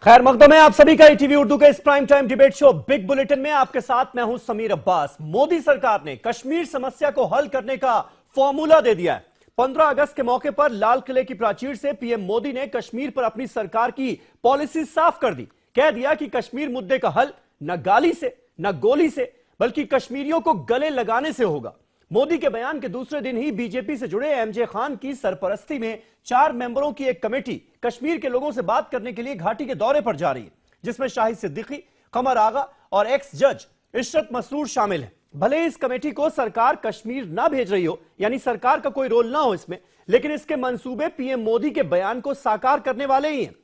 खैर मकदम है आप सभी का ईटीवी उर्दू के इस prime time debate show big bulletin में आपके साथ मैं हूं समीर अब्बास। मोदी सरकार ने कश्मीर समस्या को हल करने का फॉर्मूला दे दिया है। 15 अगस्त के मौके पर लाल किले की प्राचीर से पीएम मोदी ने कश्मीर पर अपनी सरकार की पॉलिसी साफ कर दी। कह दिया कि कश्मीर मुद्दे का हल न गाली से न गोली से बल्कि कश्मीरियों को गले लगाने से होगा। मोदी के बयान के दूसरे दिन ही बीजेपी से जुड़े एमजे खान की सरपरस्ती में 4 मेंबरों की एक कमेटी कश्मीर के लोगों से बात करने के लिए घाटी के दौरे पर जा रही है, जिसमें शाहिद सिद्दीकी, कमर आगा और एक्स जज इशरत मसरूर शामिल हैं। भले इस कमेटी को सरकार कश्मीर ना भेज रही हो, यानी सरकार का कोई रोल ना हो इसमें, लेकिन इसके मंसूबे पीएम मोदी के बयान को साकार करने वाले ही हैं।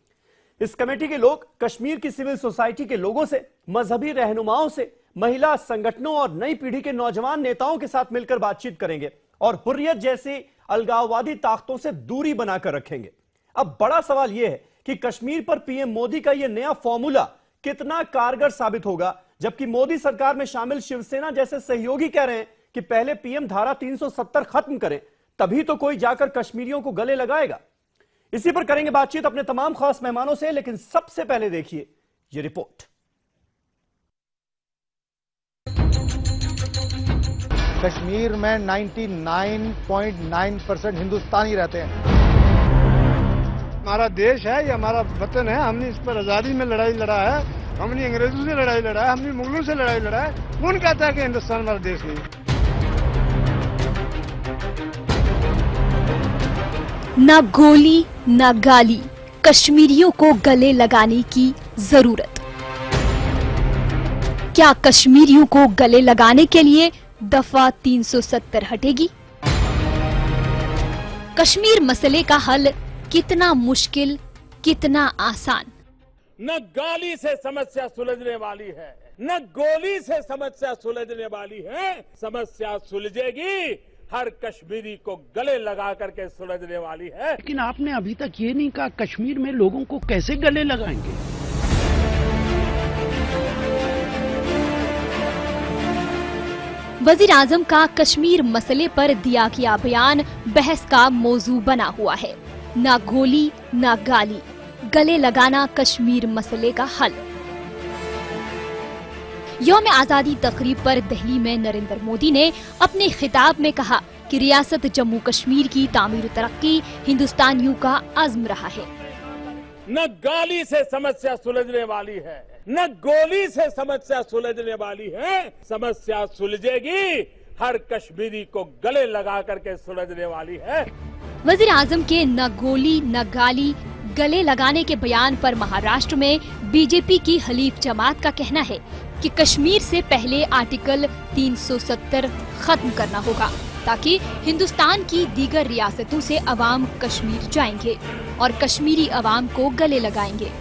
इस कमेटी के लोग कश्मीर की सिविल सोसाइटी के लोगों से, मजहबी रहनुमाओं से, महिला संगठनों और नई पीढ़ी के नौजवान नेताओं के साथ मिलकर बातचीत करेंगे और हुर्रियत जैसी अलगाववादी ताकतों से दूरी बनाकर रखेंगे। अब बड़ा सवाल यह है कि कश्मीर पर पीएम मोदी का यह नया फॉर्मूला कितना कारगर साबित होगा, जबकि मोदी सरकार में शामिल शिवसेना जैसे सहयोगी कह रहे हैं कि पहले पीएम धारा 370 खत्म करें, तभी तो कोई जाकर कश्मीरियों को गले लगाएगा। इसी पर करेंगे बातचीत अपने तमाम खास मेहमानों से, लेकिन सबसे पहले देखिए ये रिपोर्ट। कश्मीर में 99.9% हिंदुस्तानी रहते हैं। हमारा देश है, ये हमारा वतन है। हमने इस पर आजादी में लड़ाई लड़ा है, हमने अंग्रेजों से लड़ाई लड़ा है, हमने मुगलों से लड़ाई लड़ा है। कौन कहता है कि हिंदुस्तान हमारा देश नहीं? न गोली न गाली, कश्मीरियों को गले लगाने की जरूरत। क्या कश्मीरियों को गले लगाने के लिए दफा 370 हटेगी? कश्मीर मसले का हल कितना मुश्किल, कितना आसान? न गाली से समस्या सुलझने वाली है, न गोली से समस्या सुलझने वाली है। समस्या सुलझेगी, हर कश्मीरी को गले लगा करके सुलझने वाली है। लेकिन आपने अभी तक ये नहीं कहा कश्मीर में लोगों को कैसे गले लगाएंगे? वजीर आजम का कश्मीर मसले पर दिया गया बयान बहस का मौजू बना हुआ है। ना गोली ना गाली, गले लगाना कश्मीर मसले का हल। यौम आजादी तकरीब पर दिल्ली में नरेंद्र मोदी ने अपने खिताब में कहा कि रियासत जम्मू कश्मीर की तामीर तरक्की हिंदुस्तानियों का अज़्म रहा है। न गाली से समस्या सुलझने वाली है, न गोली से समस्या सुलझने वाली है। समस्या सुलझेगी, हर कश्मीरी को गले लगा करके सुलझने वाली है। वजीर आजम के न गोली न गाली, गले लगाने के बयान पर महाराष्ट्र में बीजेपी की हलीफ जमात का कहना है कि कश्मीर से पहले आर्टिकल 370 खत्म करना होगा, ताकि हिंदुस्तान की दीगर रियासतों से अवाम कश्मीर जाएंगे और कश्मीरी अवाम को गले लगाएंगे।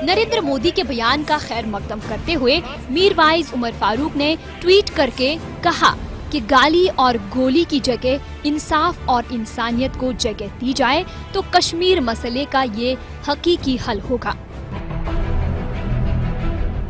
नरेंद्र मोदी के बयान का खैर मकदम करते हुए मीरवाइज उमर फारूक ने ट्वीट करके कहा कि गाली और गोली की जगह इंसाफ और इंसानियत को जगह दी जाए तो कश्मीर मसले का ये हकीकी हल होगा।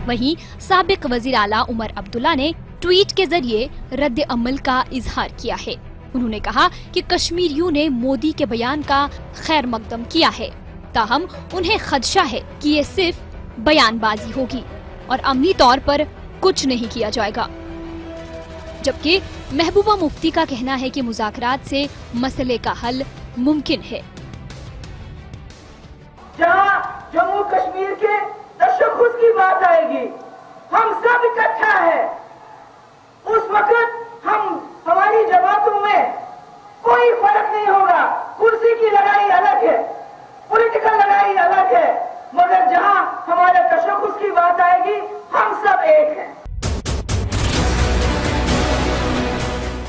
वहीं साबिक वजीर आला उमर अब्दुल्ला ने ट्वीट के जरिए रद्द अमल का इजहार किया है। उन्होंने कहा कि कश्मीरियों ने मोदी के बयान का खैर मकदम किया है, ताहम उन्हें खदशा है कि ये सिर्फ बयानबाजी होगी और अमली तौर पर कुछ नहीं किया जाएगा। जबकि महबूबा मुफ्ती का कहना है कि मुज़ाकरात से मसले का हल मुमकिन है। जहाँ जम्मू कश्मीर के तशख्खुस की बात आएगी, हम सब इकट्ठा है। उस वक्त हमारी जमातों में कोई फर्क नहीं होगा। कुर्सी की लड़ाई अलग है, पॉलिटिकल लड़ाई अलग है, मगर जहां हमारे तशख्खुस की बात आएगी, हम सब एक हैं।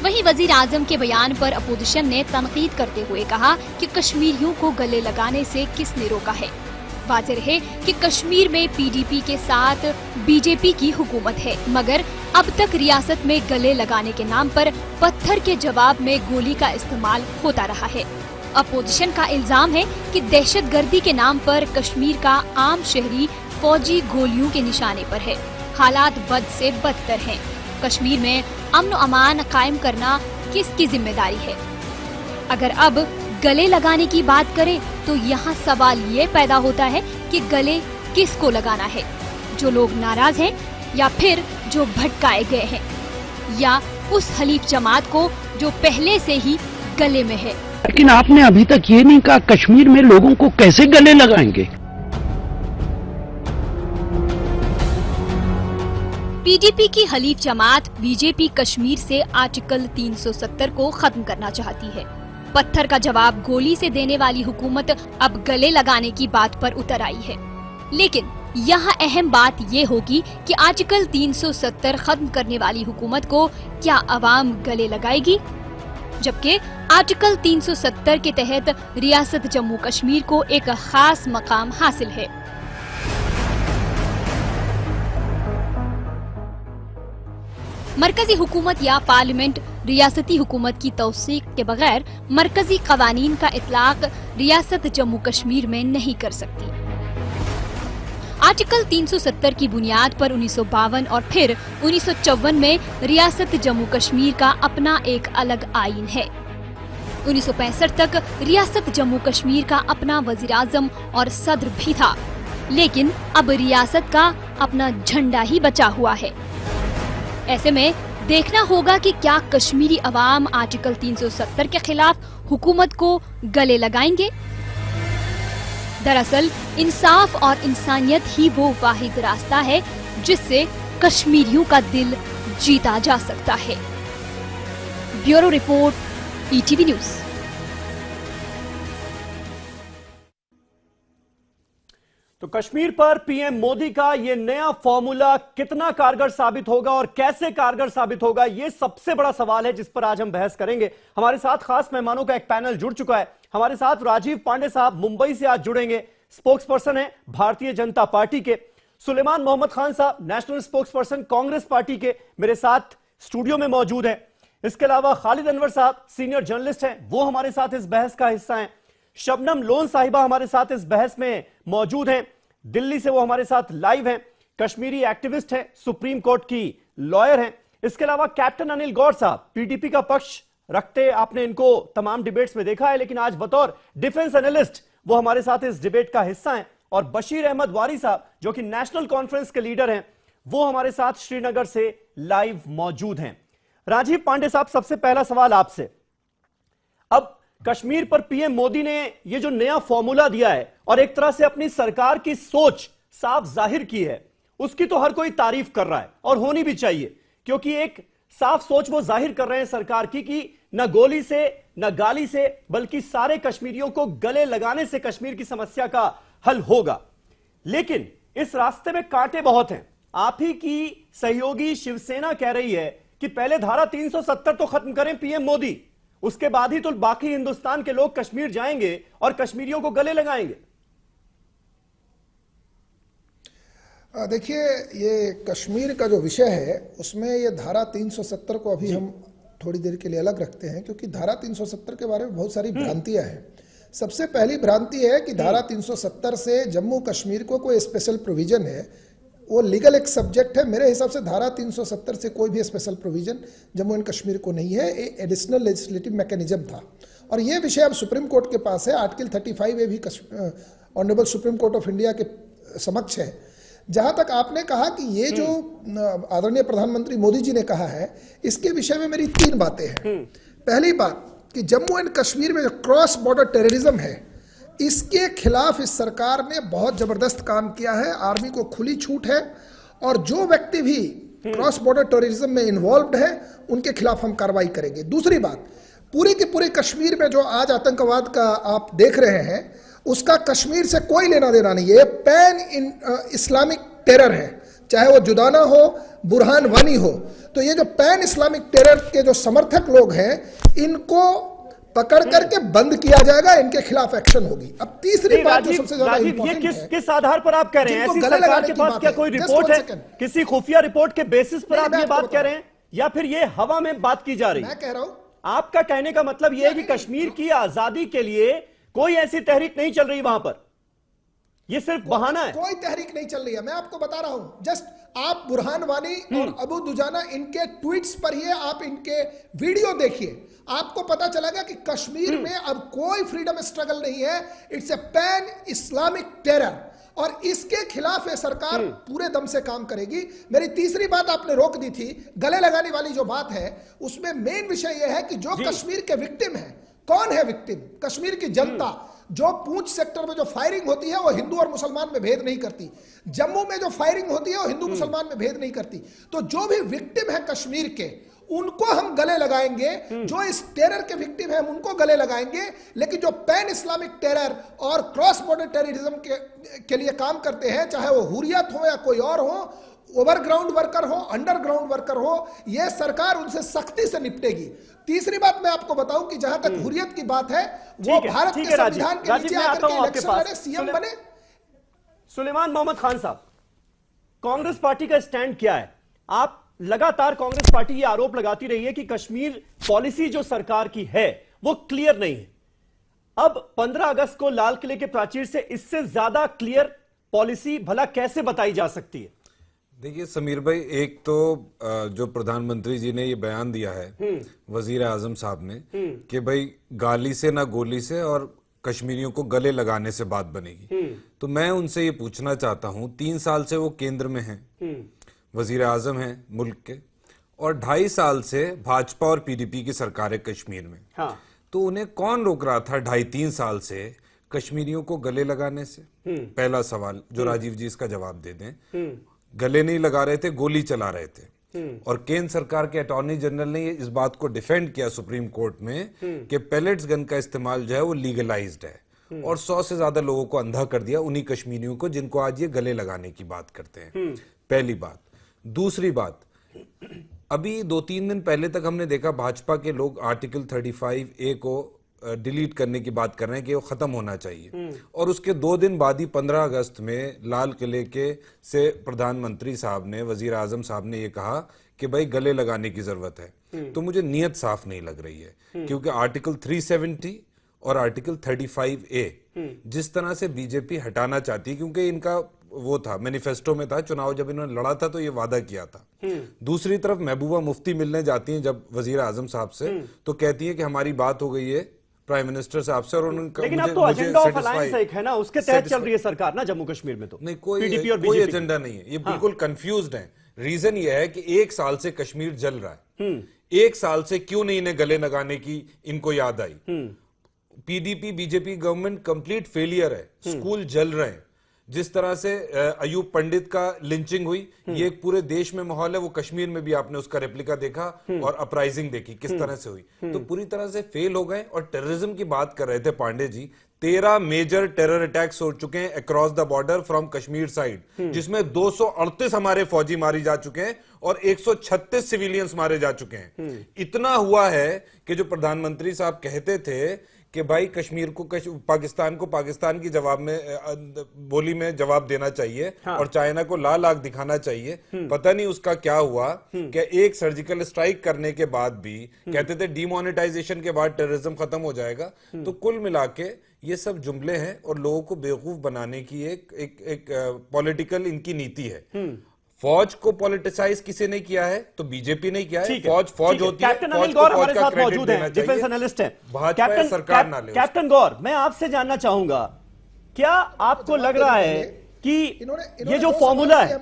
वहीं वजीर आजम के बयान पर अपोजिशन ने तनकीद करते हुए कहा कि कश्मीरियों को गले लगाने से किसने रोका है। वाज़ेह है कि कश्मीर में पीडीपी के साथ बीजेपी की हुकूमत है, मगर अब तक रियासत में गले लगाने के नाम पर पत्थर के जवाब में गोली का इस्तेमाल होता रहा है। अपोजिशन का इल्जाम है कि दहशतगर्दी के नाम पर कश्मीर का आम शहरी फौजी गोलियों के निशाने पर है। हालात बद से बदतर हैं। कश्मीर में अमन अमान कायम करना किसकी जिम्मेदारी है? अगर अब गले लगाने की बात करें तो यहाँ सवाल ये पैदा होता है कि गले किसको लगाना है, जो लोग नाराज हैं या फिर जो भटकाए गए हैं, या उस हलीफ जमात को जो पहले से ही गले में है। लेकिन आपने अभी तक ये नहीं कहा कश्मीर में लोगों को कैसे गले लगाएंगे। पीडीपी की हलीफ जमात बीजेपी कश्मीर से आर्टिकल 370 को खत्म करना चाहती है। पत्थर का जवाब गोली से देने वाली हुकूमत अब गले लगाने की बात पर उतर आई है। लेकिन यहाँ अहम बात ये होगी कि आर्टिकल 370 खत्म करने वाली हुकूमत को क्या अवाम गले लगाएगी, जबकि आर्टिकल 370 के तहत रियासत जम्मू कश्मीर को एक खास मकाम हासिल है। मरकजी हुकूमत या पार्लियामेंट रियासती हुकूमत की तौसीक के बगैर मरकजी कवानीन का इतलाक रियासत जम्मू कश्मीर में नहीं कर सकती। आर्टिकल 370 की बुनियाद पर 1952 और फिर 1954 में रियासत जम्मू कश्मीर का अपना एक अलग आईन है। 1965 तक रियासत जम्मू कश्मीर का अपना वजीर-आज़म और सदर भी था, लेकिन अब रियासत का अपना झंडा ही बचा हुआ है। ऐसे में देखना होगा कि क्या कश्मीरी अवाम आर्टिकल 370 के खिलाफ हुकूमत को गले लगाएंगे। दरअसल इंसाफ और इंसानियत ही वो वाहिद रास्ता है जिससे कश्मीरियों का दिल जीता जा सकता है। Bureau report, ETV news. तो कश्मीर पर पीएम मोदी का यह नया फॉर्मूला कितना कारगर साबित होगा और कैसे कारगर साबित होगा, यह सबसे बड़ा सवाल है जिस पर आज हम बहस करेंगे। हमारे साथ खास मेहमानों का एक पैनल जुड़ चुका है। हमारे साथ राजीव पांडे साहब मुंबई से आज जुड़ेंगे, स्पोक्स पर्सन है भारतीय जनता पार्टी के। सुलेमान मोहम्मद खान साहब national spokes person Congress party के मेरे साथ स्टूडियो में मौजूद है। इसके अलावा खालिद अनवर साहब सीनियर जर्नलिस्ट हैं, वो हमारे साथ इस बहस का हिस्सा हैं। शबनम लोन साहिबा हमारे साथ इस बहस में मौजूद हैं, दिल्ली से वो हमारे साथ लाइव हैं। कश्मीरी एक्टिविस्ट हैं, सुप्रीम कोर्ट की लॉयर हैं। इसके अलावा कैप्टन अनिल गौड़ साहब पीडीपी का पक्ष रखते आपने इनको तमाम डिबेट्स में देखा है, लेकिन आज बतौर डिफेंस एनालिस्ट वो हमारे साथ इस डिबेट का हिस्सा हैं। और बशीर अहमद वारी साहब जो कि नेशनल कॉन्फ्रेंस के लीडर हैं, वो हमारे साथ श्रीनगर से लाइव मौजूद हैं। राजीव पांडे साहब, सबसे पहला सवाल आपसे। अब कश्मीर पर पीएम मोदी ने यह जो नया फॉर्मूला दिया है और एक तरह से अपनी सरकार की सोच साफ जाहिर की है, उसकी तो हर कोई तारीफ कर रहा है और होनी भी चाहिए, क्योंकि एक साफ सोच वो जाहिर कर रहे हैं सरकार की कि न गोली से न गाली से बल्कि सारे कश्मीरियों को गले लगाने से कश्मीर की समस्या का हल होगा। लेकिन इस रास्ते में कांटे बहुत हैं। आप ही की सहयोगी शिवसेना कह रही है कि पहले धारा 370 तो खत्म करें पीएम मोदी, उसके बाद ही तो बाकी हिंदुस्तान के लोग कश्मीर जाएंगे और कश्मीरियों को गले लगाएंगे। देखिए, ये कश्मीर का जो विषय है उसमें ये धारा 370 को अभी हम थोड़ी देर के लिए अलग रखते हैं, क्योंकि धारा 370 के बारे में बहुत सारी भ्रांतियां हैं। सबसे पहली भ्रांति है कि धारा 370 से जम्मू कश्मीर को कोई स्पेशल प्रोविजन है, वो लीगल एक सब्जेक्ट है। मेरे हिसाब से धारा 370 से कोई भी special provision Jammu and Kashmir को नहीं है, ये एडिशनल लेजिस्लेटिव मैकेनिज्म था। और ये विषय अब सुप्रीम कोर्ट के पास है। आर्टिकल 35A भी honourable supreme court of India के समक्ष है। जहां तक आपने कहा कि ये जो आदरणीय प्रधानमंत्री मोदी जी ने कहा है, इसके विषय में मेरी 3 बातें हैं। पहली बात कि जम्मू एंड कश्मीर में जो क्रॉस बॉर्डर टेररिज्म है, इसके खिलाफ इस सरकार ने बहुत जबरदस्त काम किया है। आर्मी को खुली छूट है और जो व्यक्ति भी क्रॉस बॉर्डर टेररिज्म में इन्वॉल्व्ड है उनके खिलाफ हम कार्रवाई करेंगे। दूसरी बात, पूरे के पूरे कश्मीर में जो आज आतंकवाद का आप देख रहे हैं, उसका कश्मीर से कोई लेना देना नहीं है। पैन इस्लामिक टेरर है, चाहे वो जुदाना हो, बुरहान वानी हो। तो ये जो पैन इस्लामिक टेरर के जो समर्थक लोग हैं, इनको पकड़ करके बंद किया जाएगा, इनके खिलाफ एक्शन होगी। अब तीसरी बात जो सबसे ज्यादा इंपॉर्टेंट है, किस आधार पर आप कह रहे हैं? ऐसी सरकार के पास क्या कोई रिपोर्ट है? किसी खुफिया रिपोर्ट के बेसिस पर आप ये बात कह रहे हैं या फिर ये हवा में बात की जा रही है? मैं कह रहा हूं, आपका कहने का मतलब यह है कि कश्मीर की आजादी के लिए कोई ऐसी तहरीक नहीं चल रही वहां पर? ये सिर्फ बहाना है। कोई तहरीक नहीं चल रही है, मैं आपको बता रहा हूं। जस्ट आप बुरहान वानी और अबू दुजाना इनके ट्वीट्स पढ़िए, आप इनके वीडियो देखिए, आपको पता चलेगा कि कश्मीर में अब कोई फ्रीडम स्ट्रगल नहीं है। It's a pan Islamic terror और इसके खिलाफ ये सरकार पूरे दम से काम करेगी। मेरी तीसरी बात आपने रोक दी थी, गले लगाने वाली जो बात है उसमें मेन विषय यह है कि जो कश्मीर के विक्टिम है, कौन है विक्टिम? कश्मीर की जनता। जो पूंछ सेक्टर में जो फायरिंग होती है वो हिंदू और मुसलमान में भेद नहीं करती, जम्मू में जो फायरिंग होती है वो हिंदू मुसलमान में भेद नहीं करती। तो जो भी विक्टिम है कश्मीर के, उनको हम गले लगाएंगे, जो इस टेरर के विक्टिम है हम उनको गले लगाएंगे। लेकिन जो पैन इस्लामिक टेरर और क्रॉस बॉर्डर टेररिज्म के लिए काम करते हैं, चाहे वो हुर्रियत हो या कोई और हो, ओवरग्राउंड वर्कर हो, अंडरग्राउंड वर्कर हो, यह सरकार उनसे सख्ती से निपटेगी। तीसरी बात मैं आपको बताऊं कि जहां तक हुर्रियत की बात है, वो भारत के संविधान के नीचे आकर के इलेक्शन लड़े, सीएम बने। सुलेमान मोहम्मद खान साहब, कांग्रेस पार्टी का स्टैंड क्या है? आप लगातार कांग्रेस पार्टी ये आरोप लगाती रही है कि कश्मीर पॉलिसी जो सरकार की है वो क्लियर नहीं है। अब 15 अगस्त को लाल किले के प्राचीर से इससे ज्यादा क्लियर पॉलिसी भला कैसे बताई जा सकती है? देखिए समीर भाई, एक तो जो प्रधानमंत्री जी ने ये बयान दिया है वजीर आजम साहब ने कि भाई गाली से ना गोली से और कश्मीरियों को गले लगाने से बात बनेगी, तो मैं उनसे ये पूछना चाहता हूं, 3 साल से वो केंद्र में हैं, वजीर आजम हैं मुल्क के, और 2.5 साल से भाजपा और पीडीपी की सरकार है कश्मीर में। हाँ। तो उन्हें कौन रोक रहा था 2.5-3 साल से कश्मीरियों को गले लगाने से? पहला सवाल जो राजीव जी इसका जवाब दे दें। गले नहीं लगा रहे थे, गोली चला रहे थे। और केंद्र सरकार के अटॉर्नी जनरल ने इस बात को डिफेंड किया सुप्रीम कोर्ट में कि पैलेट्स गन का इस्तेमाल जो है वो लीगलाइज्ड है, और 100 से ज्यादा लोगों को अंधा कर दिया, उन्हीं कश्मीरियों को जिनको आज ये गले लगाने की बात करते हैं। पहली बात। दूसरी बात, अभी 2-3 दिन पहले तक हमने देखा भाजपा के लोग आर्टिकल 35A को डिलीट करने की बात कर रहे हैं कि वो खत्म होना चाहिए, और उसके 2 दिन बाद ही 15 अगस्त में लाल किले के से प्रधानमंत्री साहब ने, वजीर आजम साहब ने ये कहा कि भाई गले लगाने की जरूरत है। तो मुझे नीयत साफ नहीं लग रही है, क्योंकि आर्टिकल 370 और आर्टिकल 35A जिस तरह से बीजेपी हटाना चाहती है, क्योंकि इनका वो था, मैनिफेस्टो में था, चुनाव जब इन्होंने लड़ा था तो ये वादा किया था। दूसरी तरफ महबूबा मुफ्ती मिलने जाती हैं जब वजीर आजम साहब से, तो कहती है कि हमारी बात हो गई है प्राइम मिनिस्टर साहब से, और उनका लेकिन अब तो एजेंडा ऑफ अलायंस एक है ना, उसके तहत चल रही है सरकार ना जम्मू कश्मीर में। तो नहीं, कोई एजेंडा नहीं है, ये बिल्कुल कंफ्यूज्ड है। रीजन ये है कि 1 साल से कश्मीर जल रहा है, 1 साल से क्यों नहीं इन्हें गले लगाने की इनको याद आई? PDP BJP government complete failure है, स्कूल जल रहे हैं। जिस तरह से अयूब पंडित का लिंचिंग हुई, ये एक पूरे देश में माहौल है, वो कश्मीर में भी आपने उसका रेप्लिका देखा और अपराइजिंग देखी किस तरह से हुई। तो पूरी तरह से फेल हो गए। और टेररिज्म की बात कर रहे थे Pandey ji, 13 major terror attacks हो चुके हैं across the border from Kashmir side, जिसमें 238 हमारे फौजी मारे जा चुके हैं और 136 सिविलियंस मारे जा चुके हैं। इतना हुआ है कि जो प्रधानमंत्री साहब कहते थे कि भाई कश्मीर को पाकिस्तान को पाकिस्तान की जवाब में बोली में जवाब देना चाहिए, हाँ। और चाइना को लाल आग दिखाना चाहिए। पता नहीं उसका क्या हुआ, क्या एक सर्जिकल स्ट्राइक करने के बाद भी कहते थे डीमोनेटाइजेशन के बाद टेररिज्म खत्म हो जाएगा। तो कुल मिला के ये सब जुमले हैं और लोगों को बेवकूफ बनाने की एक पॉलिटिकल इनकी नीति है। फौज को पॉलिटिसाइज किसी ने किया है तो बीजेपी ने किया है। फौज होती है, फौज को फौज का क्रेडिट देना चाहिए। डिफेंस एनालिस्ट हैं भाजपा सरकार ना ले। कैप्टन गौर, मैं आपसे जानना चाहूंगा, क्या आपको लग रहा है कि ये जो फॉर्मूला है,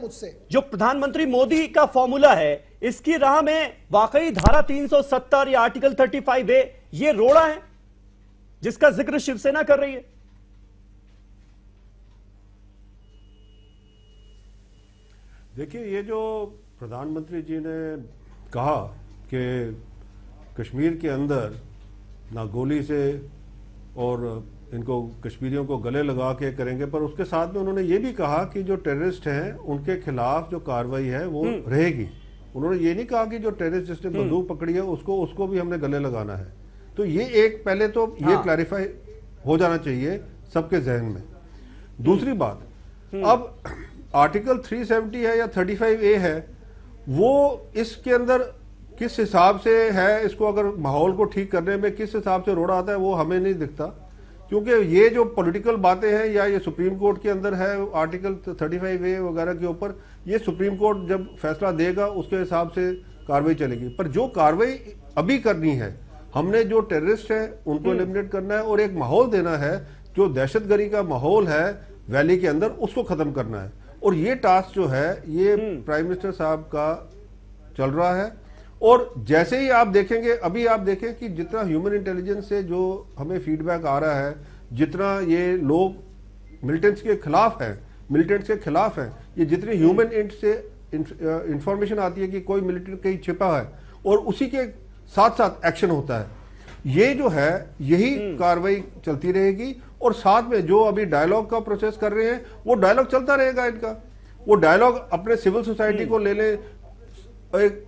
जो प्रधानमंत्री मोदी का फॉर्मूला है, इसकी राह में वाकई धारा 370 या आर्टिकल 35A ये रोड़ा है जिसका जिक्र शिवसेना कर रही है? देखिए, ये जो प्रधानमंत्री जी ने कहा कि कश्मीर के अंदर ना गोली से और इनको कश्मीरियों को गले लगा के करेंगे, पर उसके साथ में उन्होंने ये भी कहा कि जो टेररिस्ट हैं उनके खिलाफ जो कार्रवाई है वो रहेगी। उन्होंने ये नहीं कहा कि जो टेररिस्ट जिसने बंदूक पकड़ी है उसको भी हमने गले लगाना है। तो ये एक पहले तो ये क्लैरिफाई हो जाना चाहिए सबके जहन में। दूसरी बात, अब आर्टिकल 370 है या 35A है, वो इसके अंदर किस हिसाब से है, इसको अगर माहौल को ठीक करने में किस हिसाब से रोड़ा आता है वो हमें नहीं दिखता। क्योंकि ये जो पॉलिटिकल बातें हैं या ये सुप्रीम कोर्ट के अंदर है आर्टिकल 35A वगैरह के ऊपर, ये सुप्रीम कोर्ट जब फैसला देगा उसके हिसाब से कार्रवाई चलेगी। पर जो कार्रवाई अभी करनी है, हमने जो टेररिस्ट हैं उनको एलिमिनेट करना है और एक माहौल देना है, जो दहशतगर्दी का माहौल है वैली के अंदर उसको खत्म करना है। और ये टास्क जो है ये प्राइम मिनिस्टर साहब का चल रहा है। और जैसे ही आप देखेंगे, अभी आप देखें कि जितना ह्यूमन इंटेलिजेंस से जो हमें फीडबैक आ रहा है, जितना ये लोग मिलिटेंट्स के खिलाफ हैं, ये जितनी ह्यूमन इंट से इंफॉर्मेशन आती है कि कोई मिलिटेंट कहीं छिपा है और उसी के साथ साथ एक्शन होता है, ये जो है यही कार्रवाई चलती रहेगी। और साथ में जो अभी डायलॉग का प्रोसेस कर रहे हैं वो डायलॉग चलता रहेगा इनका। वो डायलॉग अपने सिविल सोसाइटी को ले ले।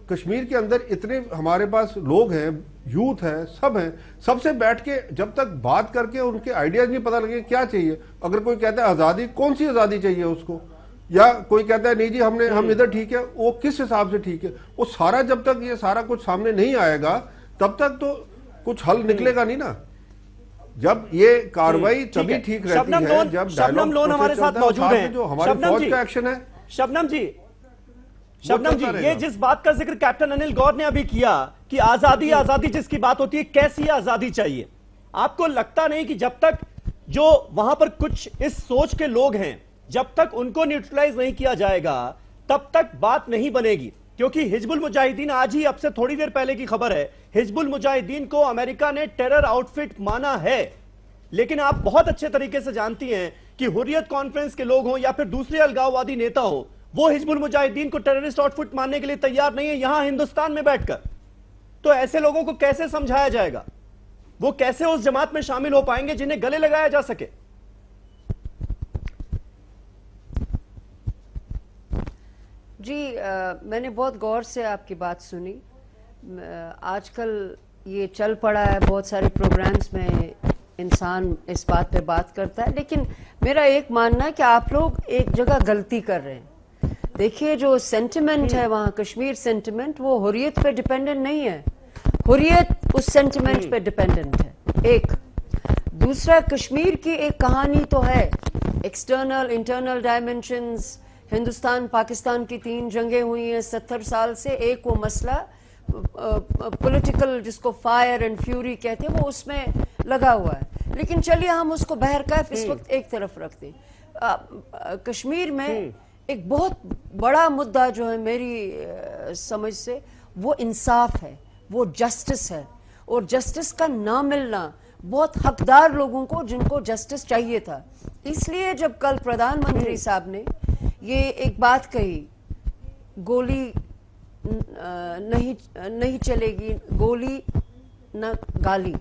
कश्मीर के अंदर इतने हमारे पास लोग हैं, यूथ है, सब हैं, सबसे बैठ के जब तक बात करके उनके आइडियाज नहीं पता लगे क्या चाहिए। अगर कोई कहता है आजादी, कौन सी आजादी चाहिए उसको, या कोई कहता है नहीं जी हम इधर ठीक है, वो किस हिसाब से ठीक है, वो सारा जब तक ये सारा कुछ सामने नहीं आएगा तब तक तो कुछ हल निकलेगा नहीं ना। जब ये कार्रवाई तभी ठीक रहती है जब शबनम लोन हमारे साथ मौजूद हैं, जो हमारे फौज का एक्शन है। शबनम जी, ये जिस बात का जिक्र कैप्टन अनिल गौर ने अभी किया कि आजादी जिसकी बात होती है, कैसी आजादी चाहिए, आपको लगता नहीं कि जब तक जो वहां पर कुछ इस सोच के लोग हैं, जब तक उनको न्यूट्रलाइज नहीं किया जाएगा तब तक बात नहीं बनेगी? क्योंकि हिजबुल मुजाहिदीन, आज ही अब से थोड़ी देर पहले की खबर है, हिजबुल मुजाहिदीन को अमेरिका ने टेरर आउटफिट माना है। लेकिन आप बहुत अच्छे तरीके से जानती हैं कि हुर्रियत कॉन्फ्रेंस के लोग हों या फिर दूसरे अलगाववादी नेता हो, वो हिजबुल मुजाहिदीन को टेररिस्ट आउटफिट मानने के लिए तैयार नहीं है यहां हिंदुस्तान में बैठकर। तो ऐसे लोगों को कैसे समझाया जाएगा? वो कैसे उस जमात में शामिल हो पाएंगे जिन्हें गले लगाया जा सके? जी मैंने बहुत गौर से आपकी बात सुनी। आजकल ये चल पड़ा है, बहुत सारे प्रोग्राम्स में इंसान इस बात पे बात करता है, लेकिन मेरा एक मानना है कि आप लोग एक जगह गलती कर रहे हैं। देखिए जो सेंटिमेंट है वहाँ, कश्मीर सेंटिमेंट, वो हुर्रियत पे डिपेंडेंट नहीं है, हुर्रियत उस सेंटिमेंट पे डिपेंडेंट है। एक दूसरा, कश्मीर की एक कहानी तो है, external internal dimensions, Hindustan Pakistan की 3 जंगें हुई हैं 70 साल से। एक वो मसला पॉलिटिकल जिसको फायर एंड फ्यूरी कहते हैं वो उसमें लगा हुआ है, लेकिन चलिए हम उसको बहरकैफ इस वक्त एक तरफ रखते हैं। कश्मीर में एक बहुत बड़ा मुद्दा जो है मेरी समझ से वो इंसाफ है, वो जस्टिस है, और जस्टिस का ना मिलना बहुत हकदार लोगों को जिनको जस्टिस चाहिए था। इसलिए जब कल प्रधानमंत्री साहब ने ये एक बात कही, गोली नहीं चलेगी, गोली न गाली,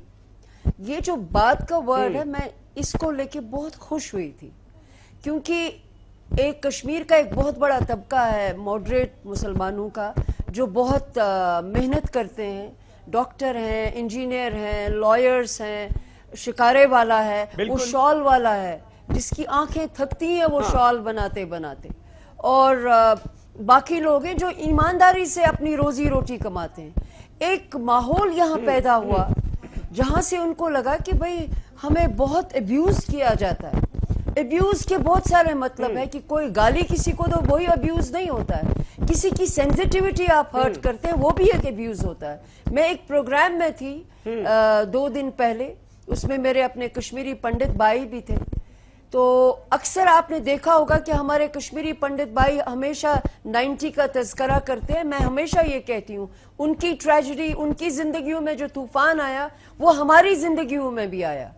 ये जो बात का वर्ड है, मैं इसको लेके बहुत खुश हुई थी। क्योंकि एक कश्मीर का एक बहुत बड़ा तबका है मॉडरेट मुसलमानों का जो बहुत मेहनत करते हैं, डॉक्टर हैं, इंजीनियर हैं, लॉयर्स हैं, शिकारे वाला है, वो शॉल वाला है जिसकी आंखें थकती हैं वो शॉल बनाते बनाते, और बाकी लोग हैं जो ईमानदारी से अपनी रोजी रोटी कमाते हैं। एक माहौल यहाँ पैदा हुआ जहाँ से उनको लगा कि भाई हमें बहुत अब्यूज किया जाता है। अब्यूज के बहुत सारे मतलब है कि कोई गाली किसी को तो वही अब्यूज नहीं होता है, किसी की सेंसिटिविटी आप हर्ट करते हैं वो भी एक अब्यूज होता है। मैं एक प्रोग्राम में थी 2 दिन पहले, उसमें मेरे अपने कश्मीरी पंडित भाई भी थे। तो अक्सर आपने देखा होगा कि हमारे कश्मीरी पंडित भाई हमेशा 90 का तज़किरा करते हैं। मैं हमेशा ये कहती हूँ उनकी ट्रेजेडी, उनकी जिंदगियों में जो तूफान आया वो हमारी जिंदगियों में भी आया,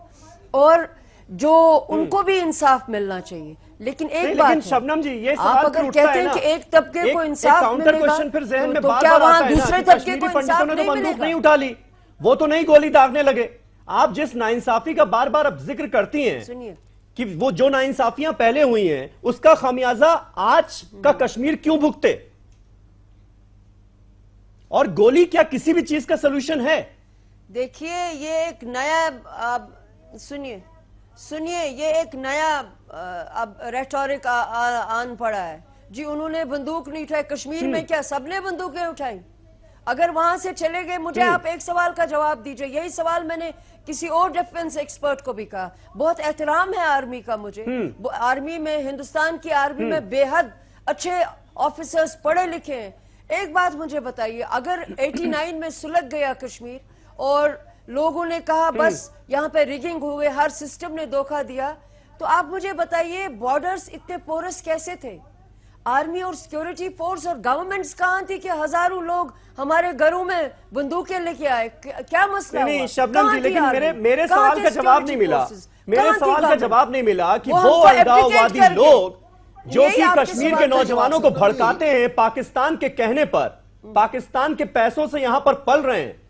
और जो उनको भी इंसाफ मिलना चाहिए। लेकिन एक बात शबनम जी, ये आप अगर कहते हैं कि एक तबके को इंसाफ मिलेगा तो क्या वहां दूसरे तबके को इंसाफ नहीं मिलेगा? नहीं उठा ली, वो तो नहीं गोली दागने लगे। आप जिस नाइंसाफी का बार बार अब जिक्र करती हैं, सुनिए कि वो जो नाइंसाफियां पहले हुई हैं उसका खामियाजा आज का कश्मीर क्यों भुगते? और गोली क्या किसी भी चीज का सलूशन है? देखिए ये एक नया, सुनिए ये एक नया अब रेटोरिक आन पड़ा है जी। उन्होंने बंदूक नहीं उठाई, कश्मीर में क्या सबने बंदूकें उठाई? अगर वहां से चले गए, मुझे आप एक सवाल का जवाब दीजिए। यही सवाल मैंने किसी और डिफेंस एक्सपर्ट को भी कहा। बहुत एहतराम है आर्मी का मुझे, आर्मी में, हिंदुस्तान की आर्मी में बेहद अच्छे ऑफिसर्स, पढ़े लिखे हैं। एक बात मुझे बताइए, अगर 89 में सुलग गया कश्मीर और लोगों ने कहा बस यहाँ पे रिगिंग हो गई, हर सिस्टम ने धोखा दिया, तो आप मुझे बताइए बॉर्डर्स इतने पोरस कैसे थे? आर्मी और सिक्योरिटी फोर्स और गवर्नमेंट्स कहाँ थी कि हजारों लोग हमारे घरों में बंदूकें लेके आए? क्या मसला हुआ? नहीं शबनम जी, लेकिन मेरे सवाल का जवाब नहीं मिला। मेरे सवाल का जवाब नहीं मिला कि वो अलगाववादी लोग जो कि कश्मीर के नौजवानों को भड़काते हैं पाकिस्तान के कहने पर, पाकिस्तान के पैसों से यहां पर पल रहे हैं,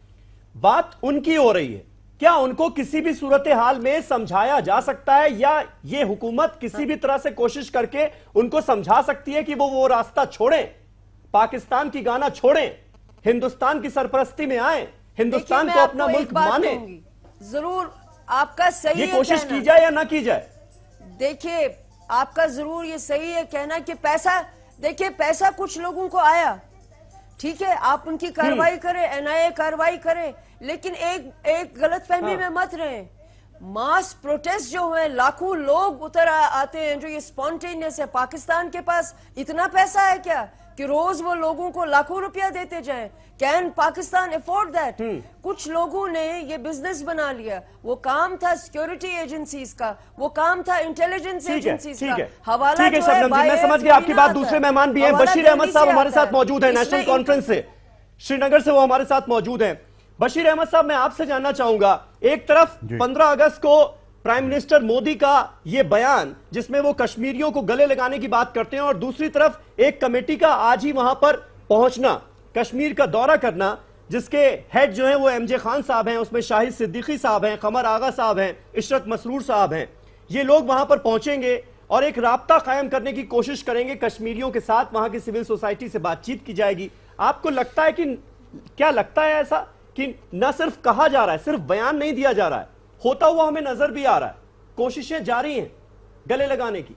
बात उनकी हो रही है। क्या उनको किसी भी सूरत हाल में समझाया जा सकता है, या ये हुकूमत किसी भी तरह से कोशिश करके उनको समझा सकती है कि वो रास्ता छोड़ें, पाकिस्तान की गाना छोड़ें, हिंदुस्तान की सरपरस्ती में आए, हिंदुस्तान को अपना मुल्क माने? जरूर आपका सही ये कोशिश की जाए या ना की जाए? देखिए आपका जरूर ये सही है कहना कि पैसा, देखिए पैसा कुछ लोगों को आया, ठीक है, आप उनकी कार्रवाई करें, एनआईए कार्रवाई करे, लेकिन एक गलतफहमी में मत रहे। मास प्रोटेस्ट जो है, लाखों लोग उतर आते हैं, जो ये स्पॉन्टेनियस है, पाकिस्तान के पास इतना पैसा है क्या कि रोज वो लोगों को लाखों रुपया देते जाएं? Can Pakistan afford that? कुछ लोगों ने ये बिजनेस बना लिया। वो काम था सिक्योरिटी एजेंसीज का, वो काम था इंटेलिजेंस एजेंसीज का। हवाला ठीक है शबनम जी, मैं समझ गया आपकी बात। दूसरे मेहमान भी हैं, बशीर अहमद साहब हमारे साथ मौजूद हैं, नेशनल कॉन्फ्रेंस से, श्रीनगर से वो हमारे साथ मौजूद हैं। बशीर अहमद साहब, मैं आपसे जानना चाहूंगा, एक तरफ 15 अगस्त को प्राइम मिनिस्टर मोदी का यह बयान जिसमें वो कश्मीरियों को गले लगाने की बात करते हैं, और दूसरी तरफ एक कमेटी का आज ही वहां पर पहुंचना, कश्मीर का दौरा करना, जिसके हेड जो हैं वो एमजे खान साहब हैं, उसमें शाहिद सिद्दीकी साहब हैं, कमर आगा साहब हैं, इशरत मसरूर साहब हैं। ये लोग वहां पर पहुंचेंगे और एक राब्ता कायम करने की कोशिश करेंगे कश्मीरियों के साथ, वहां की सिविल सोसाइटी से बातचीत की जाएगी। आपको लगता है कि, क्या लगता है ऐसा कि न सिर्फ कहा जा रहा है, सिर्फ बयान नहीं दिया जा रहा है, होता हुआ हमें नजर भी आ रहा है, कोशिशें जारी हैं गले लगाने की?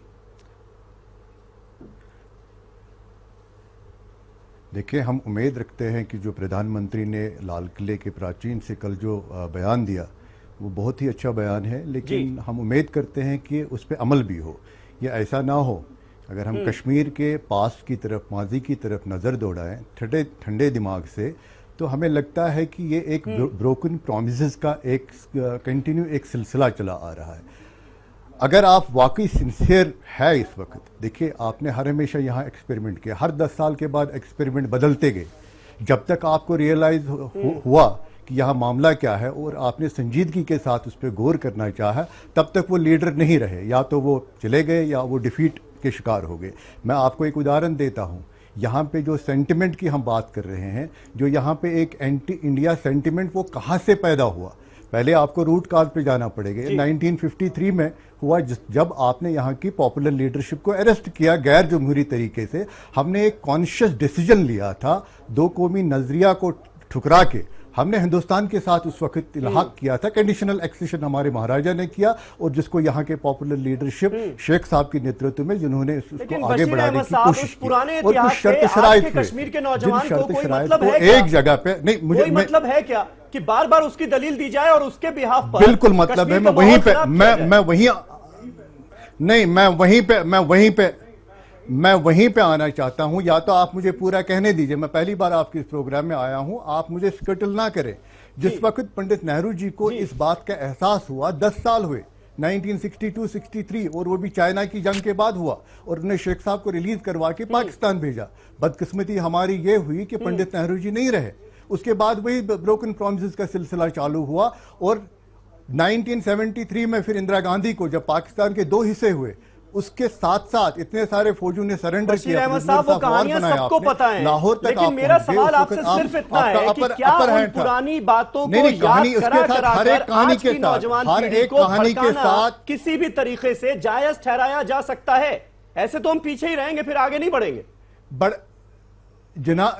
देखिए, हम उम्मीद रखते हैं कि जो प्रधानमंत्री ने लाल किले के प्राचीन से कल जो बयान दिया वो बहुत ही अच्छा बयान है, लेकिन हम उम्मीद करते हैं कि उस पर अमल भी हो। ये ऐसा ना हो, अगर हम कश्मीर के पास की तरफ, माजी की तरफ नज़र दौड़ाएं ठंडे दिमाग से, तो हमें लगता है कि ये एक ब्रोकन प्रॉमिसेस का एक कंटिन्यू एक सिलसिला चला आ रहा है। अगर आप वाकई सिंसियर है इस वक्त, देखिए आपने हर हमेशा यहाँ एक्सपेरिमेंट किया, हर 10 साल के बाद एक्सपेरिमेंट बदलते गए, जब तक आपको रियलाइज हुआ कि यहाँ मामला क्या है और आपने संजीदगी के साथ उस पर गौर करना चाहा, तब तक वो लीडर नहीं रहे, या तो वो चले गए या वो डिफीट के शिकार हो गए। मैं आपको एक उदाहरण देता हूँ, यहाँ पे जो सेंटिमेंट की हम बात कर रहे हैं, जो यहाँ पे एक एंटी इंडिया सेंटिमेंट, वो कहाँ से पैदा हुआ? पहले आपको रूट काज पे जाना पड़ेगा। 1953 में हुआ, जब आपने यहाँ की पॉपुलर लीडरशिप को अरेस्ट किया गैर जमहूरी तरीके से। हमने एक कॉन्शियस डिसीजन लिया था, दो कौमी नजरिया को ठुकरा के हमने हिंदुस्तान के साथ उस वक्त इल्हाक किया था। कंडीशनल एक्सेशन हमारे महाराजा ने किया, और जिसको यहाँ के पॉपुलर लीडरशिप शेख साहब के नेतृत्व में जिन्होंने उसको आगे बढ़ाने की कोशिश की, और कुछ शर्त शराइत थे, जिन शर्त शराइत को एक जगह पे नहीं, मुझे मतलब है क्या कि बार बार उसकी दलील दी जाए और उसके बिहाफ पर? बिल्कुल मतलब है, मैं वहीं पे मैं वहीं पे आना चाहता हूं। या तो आप मुझे पूरा कहने दीजिए, मैं पहली बार आपके इस प्रोग्राम में आया हूं, आप मुझे स्कटल ना करें। जिस वक्त पंडित नेहरू जी को इस बात का एहसास हुआ, 10 साल हुए, 1962-63, और वो भी चाइना की जंग के बाद हुआ, और उन्हें शेख साहब को रिलीज करवा के पाकिस्तान भेजा। बदकिस्मती हमारी ये हुई कि पंडित नेहरू जी नहीं रहे, उसके बाद वही ब्रोकन प्रॉमिसेस का सिलसिला चालू हुआ, और 1973 में फिर इंदिरा गांधी को जब पाकिस्तान के 2 हिस्से हुए, उसके साथ साथ इतने सारे फौजों ने सरेंडर किया। अहमद साहब, वो कहानियां सबको पता है, लाहौर तक, लेकिन मेरा सवाल आपसे सिर्फ इतना है कि क्या उन पुरानी बातों को याद करा हर एक कहानी के साथ किसी भी तरीके से जायज ठहराया जा सकता है? ऐसे तो हम पीछे ही रहेंगे, फिर आगे नहीं बढ़ेंगे।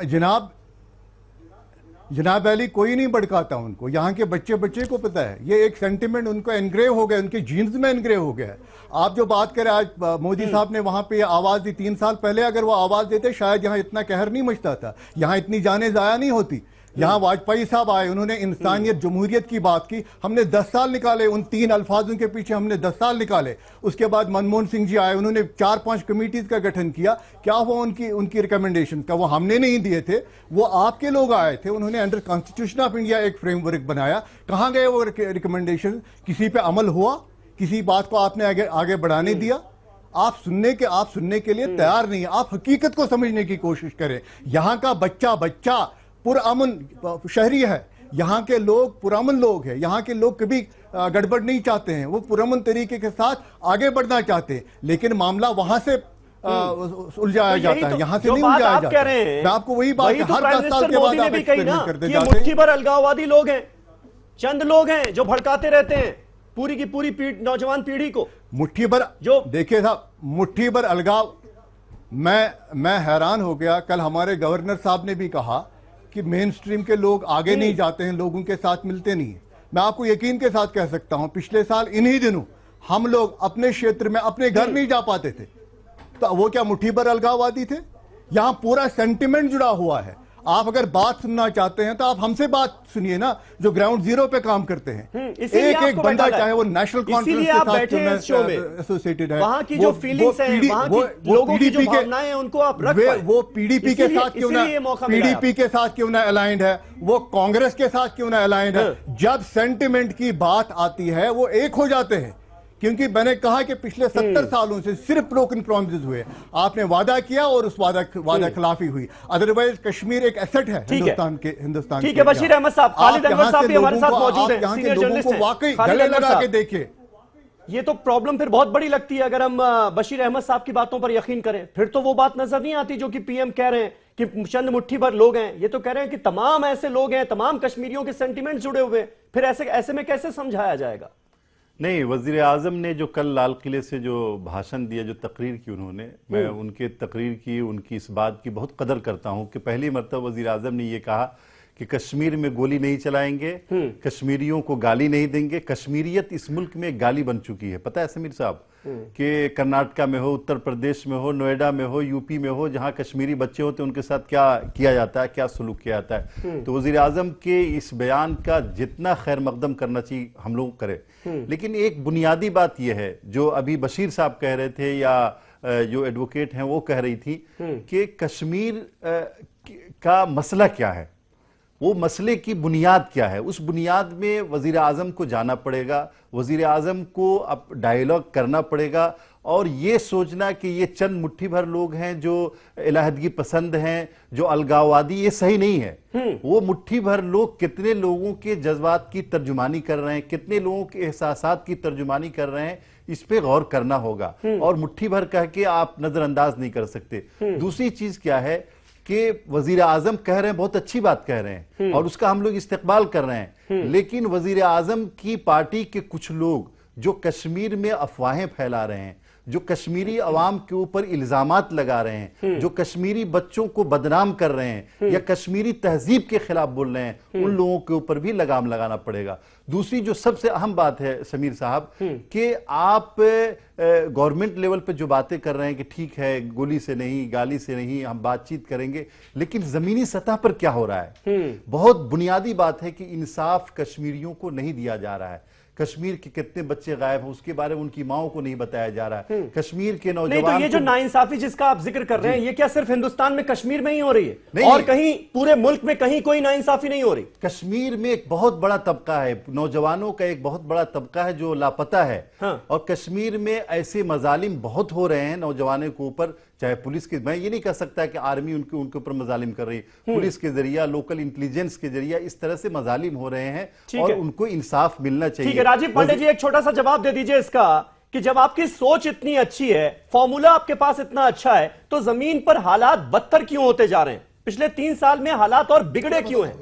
जनाब जनाब अली कोई नहीं भड़काता उनको, यहाँ के बच्चे बच्चे को पता है। ये एक सेंटिमेंट उनको एनग्रेव हो गया, उनके जीन्स में एनग्रेव हो गया है। आप जो बात करें, आज मोदी साहब ने वहां पे आवाज दी, 3 साल पहले अगर वो आवाज देते शायद यहाँ इतना कहर नहीं मचता था, यहाँ इतनी जानें जाया नहीं होती। यहाँ वाजपेयी साहब आए, उन्होंने इंसानियत जमहूरियत की बात की, हमने 10 साल निकाले, उन 3 अल्फाजों के पीछे हमने 10 साल निकाले। उसके बाद मनमोहन सिंह जी आए, उन्होंने 4-5 कमेटीज का गठन किया। क्या हुआ उनकी रिकमेंडेशन का? वो हमने नहीं दिए थे, वो आपके लोग आए थे, उन्होंने अंडर कॉन्स्टिट्यूशन ऑफ इंडिया एक फ्रेमवर्क बनाया। कहाँ गए वो रिकमेंडेशन? किसी पे अमल हुआ? किसी बात को आपने आगे बढ़ाने दिया? आप सुनने के लिए तैयार नहीं है। आप हकीकत को समझने की कोशिश करें। यहाँ का बच्चा पुरअमन शहरी है, यहाँ के लोग पुरअमन लोग हैं, यहाँ के लोग कभी गड़बड़ नहीं चाहते हैं, वो पुरअमन तरीके के साथ आगे बढ़ना चाहते हैं, लेकिन मामला वहां से उलझाया जाता है, यहाँ से नहीं उलझाया जाता। मैं आपको वही बात, हर 10 साल के बाद आप एक्सपेरिमेंट करते जाते हैं। मुट्ठी भर अलगाववादी लोग हैं, चंद लोग हैं जो भड़काते रहते हैं पूरी की पूरी नौजवान पीढ़ी को। मुट्ठी भर जो देखिए साहब, मुट्ठी भर अलगाव, मैं हैरान हो गया। कल हमारे गवर्नर साहब ने भी कहा कि मेन स्ट्रीम के लोग आगे नहीं जाते हैं, लोगों के साथ मिलते नहीं है। मैं आपको यकीन के साथ कह सकता हूं, पिछले साल इन्हीं दिनों हम लोग अपने क्षेत्र में अपने घर नहीं जा पाते थे, तो वो क्या मुट्ठी भर अलगाववादी थे? यहां पूरा सेंटिमेंट जुड़ा हुआ है। आप अगर बात सुनना चाहते हैं तो आप हमसे बात सुनिए ना, जो ग्राउंड जीरो पे काम करते हैं। एक बंदा, चाहे वो नेशनल कॉन्फ्रेंस के साथ एसोसिएटेड है, वहां की जो फीलिंग्स हैं, वहां की लोगों की जो भावनाएं हैं, उनको आप रख पाएं। वो पीडीपी के साथ क्यों ना, पीडीपी के साथ क्यों ना अलाइंड है, वो कांग्रेस के साथ क्यों ना अलाइंड है। जब सेंटिमेंट की बात आती है वो एक हो जाते हैं, क्योंकि मैंने कहा कि पिछले 70 सालों से सिर्फ ब्रोकन प्रॉमिसेस हुए। आपने वादा किया और उस वादा खिलाफी हुई। अदरवाइज कश्मीर एक एसेट है हिंदुस्तान के। ठीक है बशीर अहमद साहब, खालिद अनवर साहब भी हमारे साथ मौजूद हैं, सीनियर जर्नलिस्ट हैं। वाकई गले लगा के देखिए, ये तो प्रॉब्लम फिर बहुत बड़ी लगती है अगर हम बशीर अहमद साहब की बातों पर यकीन करें। फिर तो वो बात नजर नहीं आती जो कि पीएम कह रहे हैं कि चंद मुट्ठी भर लोग हैं। ये तो कह रहे हैं कि तमाम ऐसे लोग हैं, तमाम कश्मीरियों के सेंटिमेंट जुड़े हुए। फिर ऐसे में कैसे समझाया जाएगा? नहीं, वजीर आजम ने जो कल लाल किले से जो भाषण दिया, जो तकरीर की उन्होंने, मैं उनके तकरीर की, उनकी इस बात की बहुत कदर करता हूं कि पहली मरतबा वजीर आजम ने ये कहा कि कश्मीर में गोली नहीं चलाएंगे, कश्मीरियों को गाली नहीं देंगे। कश्मीरियत इस मुल्क में गाली बन चुकी है। पता है समीर साहब कि कर्नाटका में हो, उत्तर प्रदेश में हो, नोएडा में हो, यूपी में हो, जहां कश्मीरी बच्चे होते हैं उनके साथ क्या किया जाता है, क्या सलूक किया जाता है। तो वजीर आजम के इस बयान का जितना खैर मकदम करना चाहिए हम लोग करें, लेकिन एक बुनियादी बात यह है जो अभी बशीर साहब कह रहे थे या जो एडवोकेट हैं वो कह रही थी कि कश्मीर का मसला क्या है, वो मसले की बुनियाद क्या है। उस बुनियाद में वजीर आजम को जाना पड़ेगा, वजीर आजम को अब डायलॉग करना पड़ेगा और ये सोचना कि ये चंद मुट्ठी भर लोग हैं जो इलाहदगी पसंद हैं, जो अलगाववादी, ये सही नहीं है। वो मुट्ठी भर लोग कितने लोगों के जज्बात की तर्जुमानी कर रहे हैं, कितने लोगों के एहसासात की तर्जुमानी कर रहे हैं, इस पे गौर करना होगा और मुट्ठी भर कह के आप नजरअंदाज नहीं कर सकते। दूसरी चीज क्या है कि वजीर आजम कह रहे हैं, बहुत अच्छी बात कह रहे हैं और उसका हम लोग इस्तेकबाल कर रहे हैं, लेकिन वजीर आजम की पार्टी के कुछ लोग जो कश्मीर में अफवाहें फैला रहे हैं, जो कश्मीरी अवाम के ऊपर इल्जामात लगा रहे हैं, जो कश्मीरी बच्चों को बदनाम कर रहे हैं या कश्मीरी तहजीब के खिलाफ बोल रहे हैं, उन लोगों के ऊपर भी लगाम लगाना पड़ेगा। दूसरी जो सबसे अहम बात है समीर साहब कि आप गवर्नमेंट लेवल पे जो बातें कर रहे हैं कि ठीक है गोली से नहीं, गाली से नहीं, हम बातचीत करेंगे, लेकिन जमीनी सतह पर क्या हो रहा है? बहुत बुनियादी बात है कि इंसाफ कश्मीरियों को नहीं दिया जा रहा है। कश्मीर के कितने बच्चे गायब हैं उसके बारे में उनकी माओं को नहीं बताया जा रहा है। कश्मीर के नौजवान, नहीं तो ये जो नाइंसाफी जिसका आप जिक्र कर रहे हैं, ये क्या सिर्फ हिंदुस्तान में कश्मीर में ही हो रही है? नहीं, और कहीं पूरे मुल्क में कहीं कोई नाइंसाफी नहीं हो रही? कश्मीर में एक बहुत बड़ा तबका है, नौजवानों का एक बहुत बड़ा तबका है जो लापता है। और कश्मीर में ऐसे मजालिम बहुत हो रहे हैं नौजवानों के ऊपर, चाहे पुलिस के, मैं ये नहीं कह सकता कि आर्मी उनके ऊपर मजालिम कर रही है, पुलिस के जरिए, लोकल इंटेलिजेंस के जरिए इस तरह से मजालिम हो रहे हैं और उनको इंसाफ मिलना चाहिए। ठीक है राजीव पांडे जी, एक छोटा सा जवाब दे दीजिए इसका कि जब आपकी सोच इतनी अच्छी है, फॉर्मूला आपके पास इतना अच्छा है, तो जमीन पर हालात बदतर क्यों होते जा रहे हैं? पिछले 3 साल में हालात और बिगड़े क्यों हैं?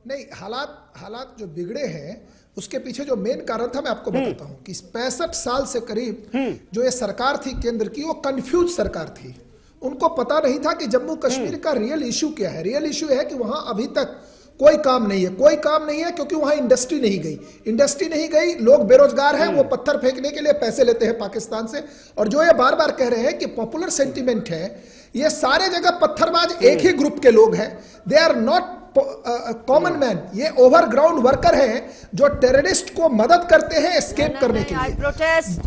नहीं, हालात जो बिगड़े हैं उसके पीछे जो मेन कारण था मैं आपको बताता हूं कि 65 साल से करीब जो ये सरकार थी केंद्र की, वो कंफ्यूज सरकार थी। उनको पता नहीं था कि जम्मू कश्मीर का रियल इशू क्या है। रियल इशू है कि वहां अभी तक कोई काम नहीं है, कोई काम नहीं है क्योंकि वहां इंडस्ट्री नहीं गई, इंडस्ट्री नहीं गई, लोग बेरोजगार हैं, वो पत्थर फेंकने के लिए पैसे लेते हैं पाकिस्तान से। और जो ये बार बार कह रहे हैं कि पॉपुलर सेंटिमेंट है, ये सारे जगह पत्थरबाज एक ही ग्रुप के लोग हैं, they are not common man, ये ओवरग्राउंड वर्कर हैं जो टेररिस्ट को मदद करते हैं एस्केप करने के लिए।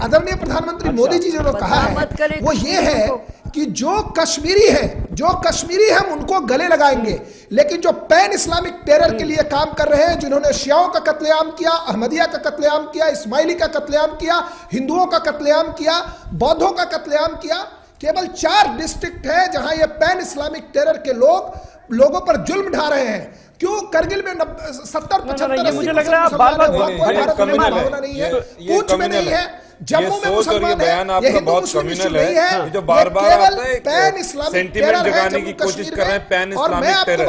आदरणीय प्रधानमंत्री मोदी जी ने जो कहा है वो ये है कि जो कश्मीरी है हम उनको गले लगाएंगे, लेकिन जो पैन इस्लामिक टेरर के लिए काम कर रहे हैं, जिन्होंने शियाओं का कत्लेआम किया, अहमदिया का कत्लेआम किया, इस्माइली का कत्लेआम किया, हिंदुओं का कत्लेआम किया, बौद्धों का कत्लेआम किया, केवल 4 डिस्ट्रिक्ट है जहां ये पैन इस्लामिक टेरर के लोगों पर जुल्म ढा रहे हैं। क्यों करगिल में 70-75 मुझे लग रहा है बार-बार भावना नहीं है, कुछ में नहीं है। जम्मू में मुसलमान है, ये हिंदू मुस्लिम इशू नहीं है, जो बार-बार आता है पैन इस्लामिक सेंटीमेंट जगाने की कोशिश कर रहे हैं, पैन इस्लामिक टेरर।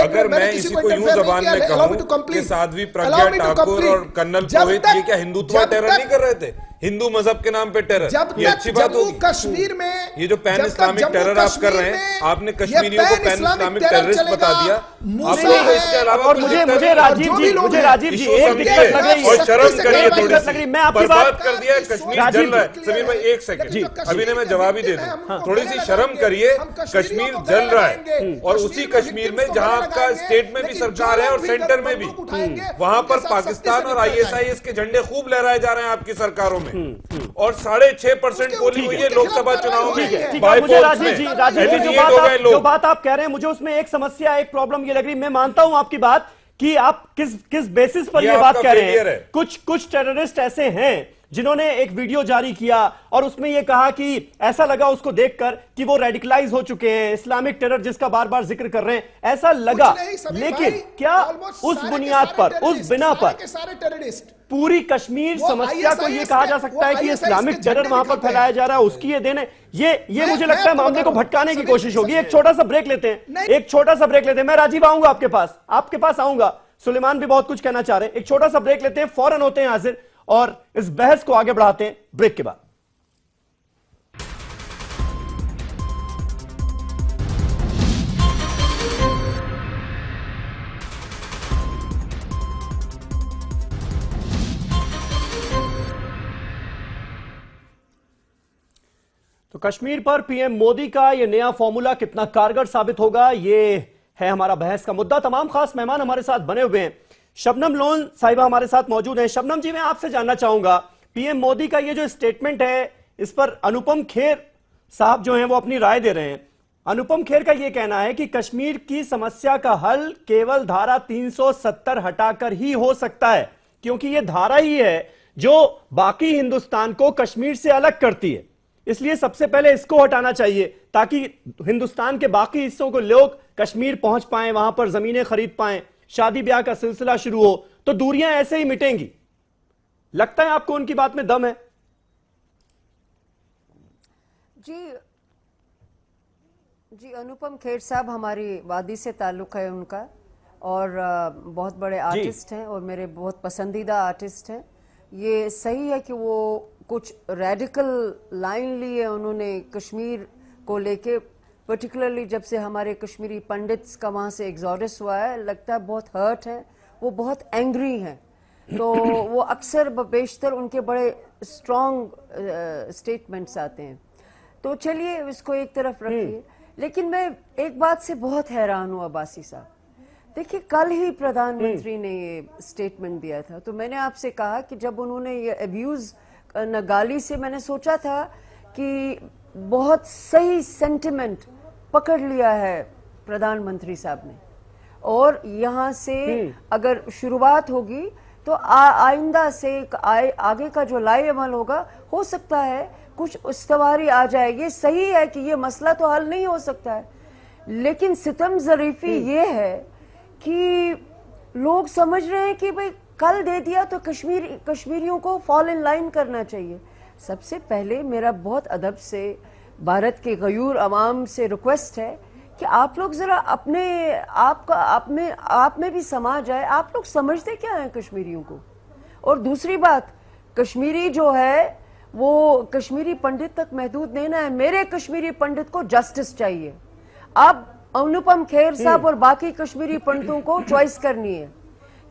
अगर मैं इसी को यूं जबान में कहूं कि साध्वी प्रज्ञा ठाकुर और कर्नल पुरोहित ये क्या हिंदुत्व टेरर नहीं कर रहे थे, हिंदू मजहब के नाम पे टेरर, ये अच्छी बात होगी। कश्मीर में ये जो पैन इस्लामिक टेरर आप कर रहे हैं, आपने कश्मीरियों को पैन इस्लामिक टेररिस्ट बता दिया। आप लोगों को इसके अलावा और मुझे राजीव जी एक दिक्कत लग रही है और शर्म करिए थोड़ी, मैं आपकी बर्बाद कर दिया कश्मीर जल रहा है। समीर भाई एक सेकंड, अभी ने मैं जवाब ही दे दूं, थोड़ी सी शर्म करिए, कश्मीर जल रहा है और उसी कश्मीर में जहां आपका स्टेट में भी सरकार है और सेंटर में भी, वहां पर पाकिस्तान और ISIS के झंडे खूब लहराए जा रहे हैं आपकी सरकारों में, और 6.5% पोलिंग हुई है लोकसभा चुनाव में। मुझे राजीव जी जो बात आप कह रहे हैं, मुझे उसमें एक समस्या, एक प्रॉब्लम ये लग रही, मैं मानता हूं आपकी बात कि आप किस बेसिस पर ये बात कह रहे हैं। कुछ टेररिस्ट ऐसे हैं जिन्होंने एक वीडियो जारी किया और उसमें यह कहा कि ऐसा लगा उसको देखकर कि वो रेडिकलाइज हो चुके हैं, इस्लामिक टेरर जिसका बार बार जिक्र कर रहे हैं, ऐसा लगा। लेकिन क्या उस बुनियाद पर, उस बिना पर पूरी कश्मीर समस्या को यह कहा जा सकता है कि इस्लामिक टेरर वहां पर फैलाया जा रहा है, उसकी ये देन है? ये मुझे लगता है मामले को भटकाने की कोशिश होगी। एक छोटा सा ब्रेक लेते हैं, मैं राजीव आऊंगा आपके पास आऊंगा, सुलेमान भी बहुत कुछ कहना चाह रहे हैं। एक छोटा सा ब्रेक लेते हैं, फौरन होते हैं हाजिर और इस बहस को आगे बढ़ाते हैं ब्रेक के बाद। तो कश्मीर पर पीएम मोदी का यह नया फॉर्मूला कितना कारगर साबित होगा, यह है हमारा बहस का मुद्दा। तमाम खास मेहमान हमारे साथ बने हुए हैं। शबनम लोन साहिबा हमारे साथ मौजूद हैं। शबनम जी, मैं आपसे जानना चाहूंगा, पीएम मोदी का ये जो स्टेटमेंट है, इस पर अनुपम खेर साहब जो हैं वो अपनी राय दे रहे हैं। अनुपम खेर का ये कहना है कि कश्मीर की समस्या का हल केवल धारा 370 हटाकर ही हो सकता है, क्योंकि ये धारा ही है जो बाकी हिंदुस्तान को कश्मीर से अलग करती है। इसलिए सबसे पहले इसको हटाना चाहिए ताकि हिंदुस्तान के बाकी हिस्सों को लोग कश्मीर पहुंच पाएं, वहां पर जमीनें खरीद पाएं, शादी ब्याह का सिलसिला शुरू हो, तो दूरियां ऐसे ही मिटेंगी। लगता है आपको उनकी बात में दम है? जी, अनुपम खेर साहब हमारी वादी से ताल्लुक है उनका, और बहुत बड़े आर्टिस्ट हैं और मेरे बहुत पसंदीदा आर्टिस्ट हैं। ये सही है कि वो कुछ रेडिकल लाइन ली है उन्होंने कश्मीर को लेके, पर्टिकुलरली जब से हमारे कश्मीरी पंडित्स का वहाँ से एग्जॉडस हुआ है, लगता है बहुत हर्ट है, वो बहुत एंग्री हैं। तो वो अक्सर बेशतर उनके बड़े स्ट्रॉन्ग स्टेटमेंट्स आते हैं। तो चलिए इसको एक तरफ रखिए, लेकिन मैं एक बात से बहुत हैरान हूँ अब्बासी साहब। देखिए, कल ही प्रधानमंत्री ने ये स्टेटमेंट दिया था, तो मैंने आपसे कहा कि जब उन्होंने ये अब्यूज नगाली से, मैंने सोचा था कि बहुत सही सेंटिमेंट पकड़ लिया है प्रधानमंत्री साहब ने, और यहाँ से अगर शुरुआत होगी तो आइंदा से आगे का जो लाई अमल होगा, हो सकता है कुछ उस्तवारी आ जाएगी। सही है कि ये मसला तो हल नहीं हो सकता है, लेकिन सितम ज़रीफी ये है कि लोग समझ रहे हैं कि भाई कल दे दिया तो कश्मीरियों को फॉल इन लाइन करना चाहिए। सबसे पहले मेरा बहुत अदब से भारत के गयूर अवाम से रिक्वेस्ट है कि आप लोग जरा अपने आप में भी समा जाए। आप लोग समझते क्या हैं कश्मीरियों को? और दूसरी बात, कश्मीरी जो है वो कश्मीरी पंडित तक महदूद नहीं ना है। मेरे कश्मीरी पंडित को जस्टिस चाहिए। अब अनुपम खेर साहब और बाकी कश्मीरी पंडितों को चॉइस करनी है,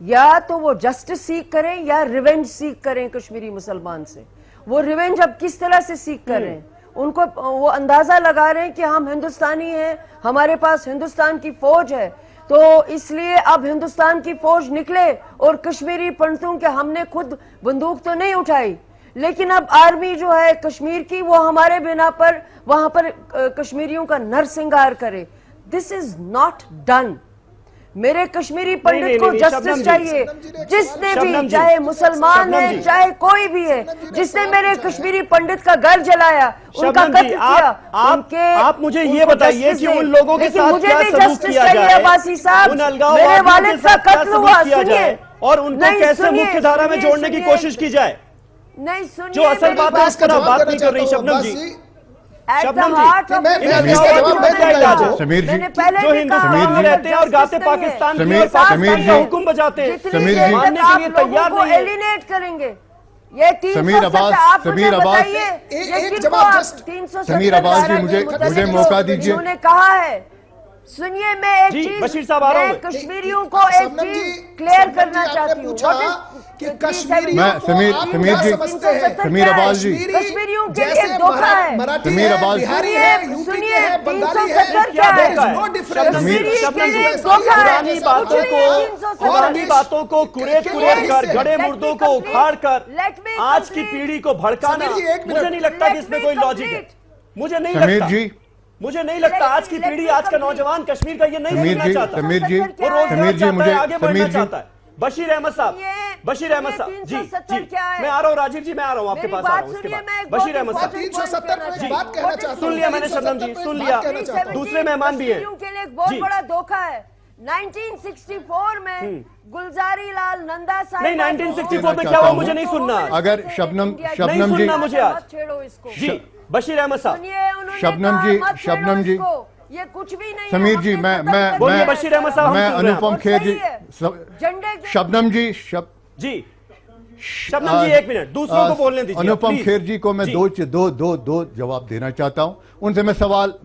या तो वो जस्टिस सीख करें या रिवेंज सीख करें कश्मीरी मुसलमान से। वो रिवेंज अब किस तरह से सीख कर रहे हैं, उनको वो अंदाजा लगा रहे हैं कि हम हिंदुस्तानी हैं, हमारे पास हिंदुस्तान की फौज है, तो इसलिए अब हिंदुस्तान की फौज निकले और कश्मीरी पंडितों के, हमने खुद बंदूक तो नहीं उठाई, लेकिन अब आर्मी जो है कश्मीर की वो हमारे बिना पर वहां पर कश्मीरियों का नरसिंगार करे। This is not done. मेरे कश्मीरी पंडित को जस्टिस चाहिए। जिसने भी, चाहे मुसलमान है चाहे कोई भी है, जिसने मेरे कश्मीरी पंडित का घर जलाया, उनका कत्ल किया, आप मुझे ये बताइए कि उन लोगों के साथ मुझे क्या भी सलूक जस्टिस किया चाहिए। जाए, अब्बासी साहब, मेरे वालिद का कत्ल हुआ, सुनिए, और उनको कैसे मुख्य धारा में जोड़ने की कोशिश की जाए। नहीं सुनिए, जो असल बात है उस पर आप बात नहीं कर रही शबनम जी। शबनम समीर जी, जो हिंदुस्तान में रहते हैं और गाते पाकिस्तान की और पाकिस्तान का हुक्म बजाते हैं, समीर जी मानने के लिए तैयार नहीं है। एलिनेट करेंगे ये 370। समीर अब्बास, समीर अब्बास, एक जवाब जस्ट 370 समीर अब्बास जी, मुझे मौका दीजिए। उन्होंने कहा है, सुनिए, मैं एक चीज, बशीर साहब आ रहा हूं। कश्मीरियों को एक चीज क्लियर करना चाहती हूँ कि कश्मीरी समीर जी, समीर अब्बास जी, कश्मीरियों के लिए धोखा है। समीर अब्बास, सुनिए, 370 क्या है? पुरानी बातों को कुरेद कर, गड़े मुर्दों को उखाड़ कर आज की पीढ़ी को भड़काना, मुझे नहीं लगता कि इसमें कोई लॉजिक है। मुझे नहीं लगता आज की पीढ़ी, आज का नौजवान कश्मीर का ये नहीं सुनना चाहता। समीर जी, वो रोजगार चाहता है, आगे बढ़ना चाहता है। बशीर अहमद साहब, जी, मैं आ रहा हूँ। राजीव जी, मैं आ रहा हूँ, आपके पास आ रहा हूँ। उसके बाद बशीर अहमद साहब, 370 जी, बात कहना चाहता हूं। सुन लिया मैंने शबनम जी, सुन लिया। दूसरे मेहमान भी हैं। के लिए एक बहुत बड़ा धोखा है। 1964 में गुलजारी लाल नंदा साहब, नहीं 1964 में क्या हुआ मुझे नहीं सुनना। अगर शबनम जी, मुझे आज छेड़ो इसको जी। बशीर अहमद साहब, शबनम जी, ये कुछ भी नहीं। समीर जी, मैं बशीर अहमद साहब, मैं अनुपम खेर जी, शबनम जी, शबनम जी, एक मिनट, दूसरों को बोलने दीजिए। अनुपम खेर जी को मैं दो जवाब देना चाहता हूं।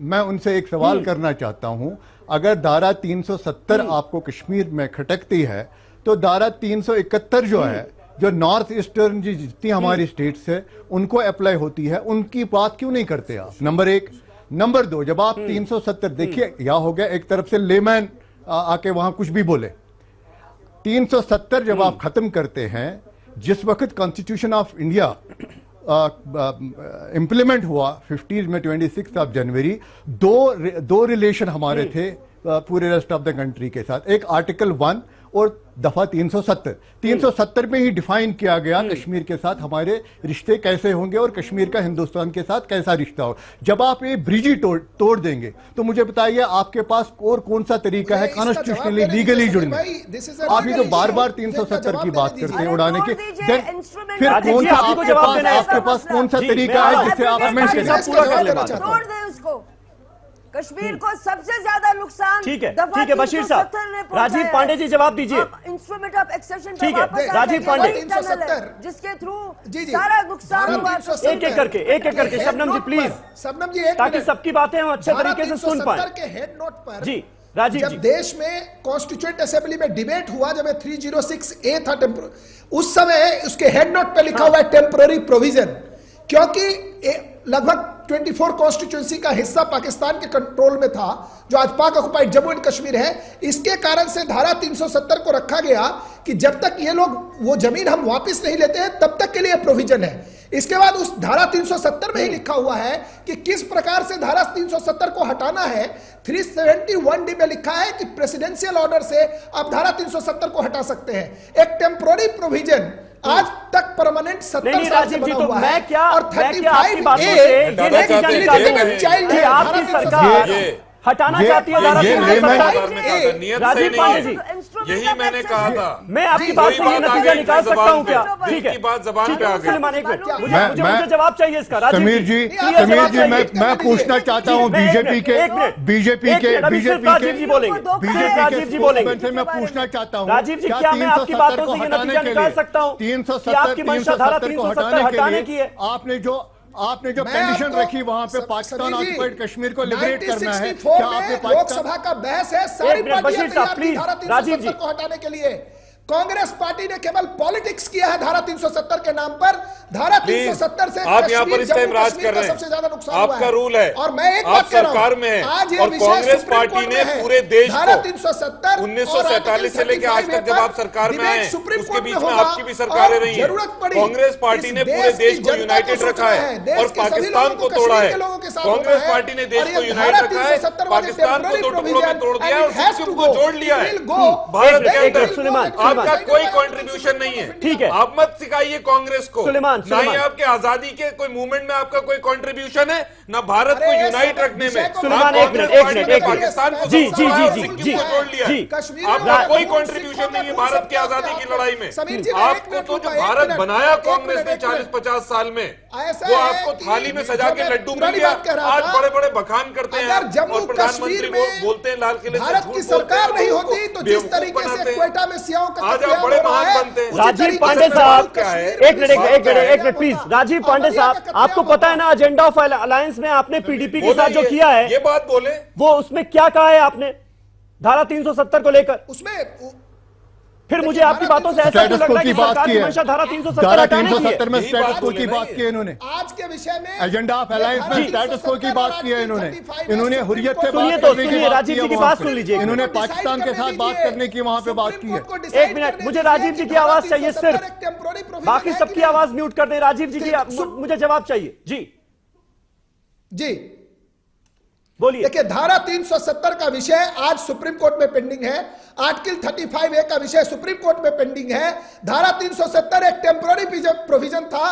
मैं उनसे एक सवाल करना चाहता हूं। अगर धारा 370 आपको कश्मीर में खटकती है, तो धारा 371 जो है, जो नॉर्थ ईस्टर्न जितनी हमारी स्टेट्स है उनको अप्लाई होती है, उनकी बात क्यों नहीं करते आप? नंबर एक। नंबर दो, जब आप 370, देखिए यह हो गया एक तरफ से लेमैन आके वहां कुछ भी बोले। 370 जब आप खत्म करते हैं, जिस वक्त कॉन्स्टिट्यूशन ऑफ इंडिया इंप्लीमेंट हुआ 50 में 26 ऑफ जनवरी, दो रिलेशन हमारे थे पूरे रेस्ट ऑफ द कंट्री के साथ। एक आर्टिकल 1 और दफा 370 में ही डिफाइन किया गया कश्मीर के साथ हमारे रिश्ते कैसे होंगे और कश्मीर का हिंदुस्तान के साथ कैसा रिश्ता हो। जब आप ये ब्रिज ही तोड़ देंगे, तो मुझे बताइए आपके पास और कौन सा तरीका है कॉन्स्टिट्यूशनली लीगली जुड़ने? आप ही तो बार बार 370 की बात करते हैं उड़ाने के, फिर कौन सा आपके पास कौन सा तरीका है जिससे आप अमेंड करें? कश्मीर को सबसे ज्यादा नुकसान, ठीक है बशीर साहब, राजीव पांडे जी जवाब दीजिए। इंस्ट्रूमेंट ऑफ एक्सेशन, ठीक है राजीव पांडे, जिसके थ्रू सारा नुकसान हुआ। एक एक करके शबनम जी प्लीज, शबनम जी, ताकि सबकी बातें हम अच्छे तरीके से सुन पाए। के हेड नोट पर जी राजीव जी, जब देश में कॉन्स्टिट्यूएंट असेंबली में डिबेट हुआ, जब 306A था, उस समय उसके हेड नोट पे लिखा हुआ है टेम्पररी प्रोविजन, क्योंकि लगभग 24 कॉन्स्टिट्यूंसी का हिस्सा पाकिस्तान के कंट्रोल में था, जो आज पाक ऑक्युपाइड जम्मू एंड कश्मीर है। इसके कारण से धारा 370 को रखा गया कि जब तक ये लोग वो जमीन हम वापस नहीं लेते हैं, तब तक के लिए प्रोविजन है। इसके बाद उस धारा 370 में ही लिखा हुआ है कि किस प्रकार से धारा 370 को हटाना है। 371D में लिखा है कि प्रेसिडेंशियल ऑर्डर से आप धारा 370 को हटा सकते हैं। एक टेम्पोररी प्रोविजन आज तक परमानेंट 70 साल से बना हुआ है। और 35A आपकी सरकार हटाना चाहती है धारा 370। नियत राजीव से पांडे नहीं जी, है, यही मैंने कहा था। मैं आपकी बात से ये नतीजा निकाल सकता हूँ क्या? ठीक है, बात जबान पे आ गई। सुलेमान एक मिनट, मुझे जवाब चाहिए इसका। राजीव समीर जी, मैं पूछना चाहता हूँ बीजेपी के राजीव जी बोलेंगे, राजीव जी बोलेंगे। मैं पूछना चाहता हूँ राजीव जी, क्या मैं आपकी बातों से ये नतीजा निकाल सकता हूँ कि आपकी मंशा धारा 370 हटाने की है? आपने जो कंडीशन रखी वहां पे पाकिस्तान ऑक्युपाइड कश्मीर को लिबरेट करना है, 1964 क्या आपने में लोकसभा का बहस है, सारी पार्टियां तैयार थी धारा 370 को हटाने के लिए। कांग्रेस पार्टी ने केवल पॉलिटिक्स किया है धारा 370 के नाम पर। धारा 370 से आप यहाँ पर इस टाइम राज कर रहे हैं, सबसे ज्यादा नुकसान आपका रूल है, और मैं एक आप बात कह रहा हूं, सरकार में हैं, आज ये और विषय कांग्रेस सुप्रीम पार्टी कोर्ट ने में है। पूरे देश धारा को 370 1947 से लेकर आज तक जब आप सरकार में आए, उसके बीच में आपकी भी सरकारें रही हैं। जरूरत पड़ी कांग्रेस पार्टी ने पूरे देश को यूनाइटेड रखा है और पाकिस्तान को तोड़ा है। कांग्रेस पार्टी ने देश को यूनाइट रखा है, पाकिस्तान को दो टुकड़ों में तोड़ दिया है और सिक्किम को जोड़ लिया है। भारत के अंदर आपका कोई कॉन्ट्रीब्यूशन नहीं है। ठीक है, आप मत सिखाइए कांग्रेस को, सुलेमान, ना ही आपके आजादी के कोई मूवमेंट में आपका कोई कंट्रीब्यूशन है, ना भारत को यूनाइट रखने में। सुलेमान, एक मिनट, पाकिस्तान को जी, जोड़ लिया है। आपका कोई कंट्रीब्यूशन नहीं है भारत की आजादी की लड़ाई में। आपको तो जो भारत बनाया कांग्रेस ने 40-50 साल में, वो आपको थाली में सजा के लड्डू मिल गया। आज बड़े बड़े बखान करते हैं और प्रधानमंत्री बोलते हैं लाल किले से भारत की सरकार नहीं होती तो जिस तरीके से क्वेटा में सियाओं का आज आप बड़े महान बनते हैं। राजीव पांडे साहब, एक मिनट प्लीज। राजीव पांडे साहब, आपको पता है ना एजेंडा ऑफ अलायंस में आपने पीडीपी के साथ जो किया है, ये बात बोले, वो उसमें क्या कहा है आपने धारा 370 को लेकर? उसमें फिर मुझे आपकी बातों से ऐसा क्यों लग रहा है कि सरकार की मंशा धारा 370 हटाने की है? 370 में स्टेटस को की बात की है इन्होंने। आज के विषय में एजेंडा ऑफ अलायंस में स्टेटस को की बात की है इन्होंने हुर्रियत से बात करने की राजीव जी की बात सुन लीजिए। इन्होंने पाकिस्तान के साथ बात करने की वहां पे बात की है। एक मिनट, मुझे राजीव जी की आवाज चाहिए सिर्फ, बाकी सबकी आवाज म्यूट कर दे। राजीव जी की मुझे जवाब चाहिए। जी बोलिए। देखिए, धारा 370 का विषय आज सुप्रीम कोर्ट में पेंडिंग है। आर्टिकल 35A का विषय सुप्रीम कोर्ट में पेंडिंग है। धारा 370 एक टेम्पोररी प्रोविजन था।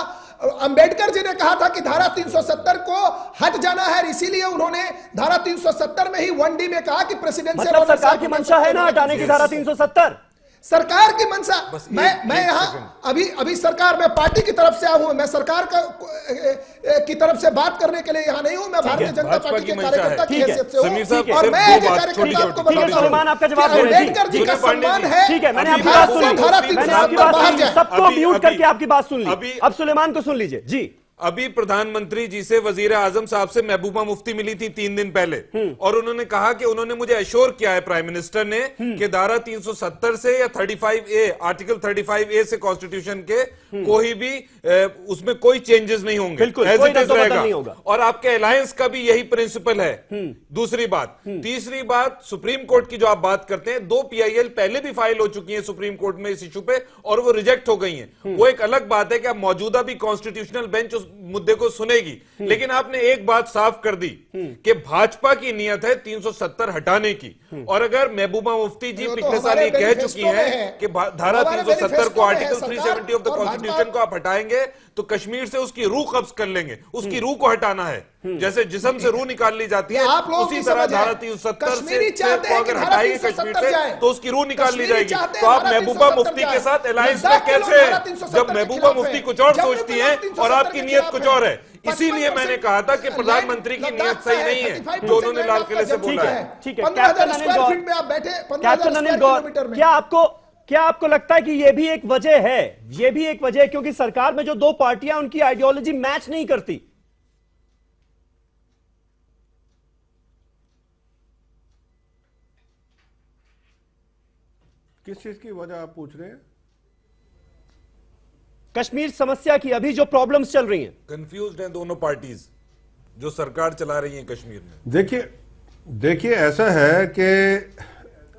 अंबेडकर जी ने कहा था कि धारा 370 को हट जाना है, इसीलिए उन्होंने धारा 370 में ही 1D में कहा कि प्रेसिडेंशियल मतलब सरकार की मंशा है ना हटाने की धारा 370? सरकार की मंशा, मैं यहाँ अभी सरकार में पार्टी की तरफ से आया हूं, मैं सरकार की तरफ से बात करने के लिए यहाँ नहीं हूं। मैं भारतीय जनता पार्टी के कार्यकर्ता की हैसियत से हूं और मैं एक कार्यकर्ता आपको बताता हूं, अम्बेडकर जी का सम्मान है। ठीक है, मैंने आपकी बात सुन ली, सबको म्यूट करके आपकी बात सुन ली। अब सुलेमान को सुन लीजिए। जी, अभी प्रधानमंत्री जी से वजीर आजम साहब से महबूबा मुफ्ती मिली थी 3 दिन पहले, और उन्होंने कहा कि उन्होंने मुझे एश्योर किया है प्राइम मिनिस्टर ने कि धारा 370 से या 35A, आर्टिकल 35A से कॉन्स्टिट्यूशन के कोई भी उसमें कोई चेंजेस नहीं होंगे, कोई नहीं होगा। और आपके अलायंस का भी यही प्रिंसिपल है। दूसरी बात, तीसरी बात, सुप्रीम कोर्ट की जो आप बात करते हैं, 2 PIL पहले भी फाइल हो चुकी है सुप्रीम कोर्ट में इस इशू पे और वो रिजेक्ट हो गई हैं। वो एक अलग बात है कि अब मौजूदा भी कॉन्स्टिट्यूशनल बेंच उस मुद्दे को सुनेगी, लेकिन आपने एक बात साफ कर दी कि भाजपा की नियत है 370 हटाने की। और अगर महबूबा मुफ्ती जी पिछले साल ये कह चुकी हैं कि धारा 370 को, आर्टिकल 370 ऑफ द कॉन्स्टिट्यूशन को आप हटाएंगे तो कश्मीर से उसकी रूह कब्ज कर लेंगे, उसकी रूह को हटाना है। जैसे जिस्म से रूह निकाल ली जाती है, उसी तरह धारा 370 से अगर हटाएंगे कश्मीर से तो उसकी रूह निकाल ली जाएगी। तो आप महबूबा मुफ्ती के साथ अलायंस में कैसे हैं जब महबूबा मुफ्ती कुछ और सोचती हैं और आपकी नीयत कुछ और है? इसीलिए मैंने कहा था कि प्रधानमंत्री की नीयत सही नहीं है जो उन्होंने लाल किले से बोला है। ठीक है, कैप्टन अनिल गौर, क्या आपको लगता है कि यह भी एक वजह है, यह भी एक वजह है क्योंकि सरकार में जो 2 पार्टियां उनकी आइडियोलॉजी मैच नहीं करती? किस चीज की वजह आप पूछ रहे हैं? कश्मीर समस्या की अभी जो प्रॉब्लम्स चल रही हैं। कंफ्यूज्ड हैं दोनों पार्टीज जो सरकार चला रही है कश्मीर में। देखिए ऐसा है कि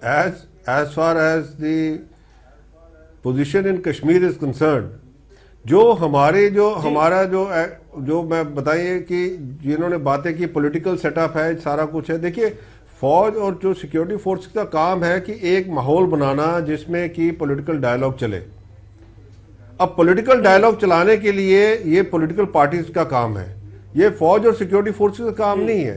as far as the position in Kashmir is concern, हमारा जो मैं बताइए कि जिन्होंने बातें की, पॉलिटिकल सेटअप है, सारा कुछ है। देखिए, फौज और जो सिक्योरिटी फोर्स का काम है कि एक माहौल बनाना जिसमें कि पॉलिटिकल डायलॉग चले। अब पॉलिटिकल डायलॉग चलाने के लिए ये पॉलिटिकल पार्टीज का काम है, ये फौज और सिक्योरिटी फोर्सेस का काम नहीं है।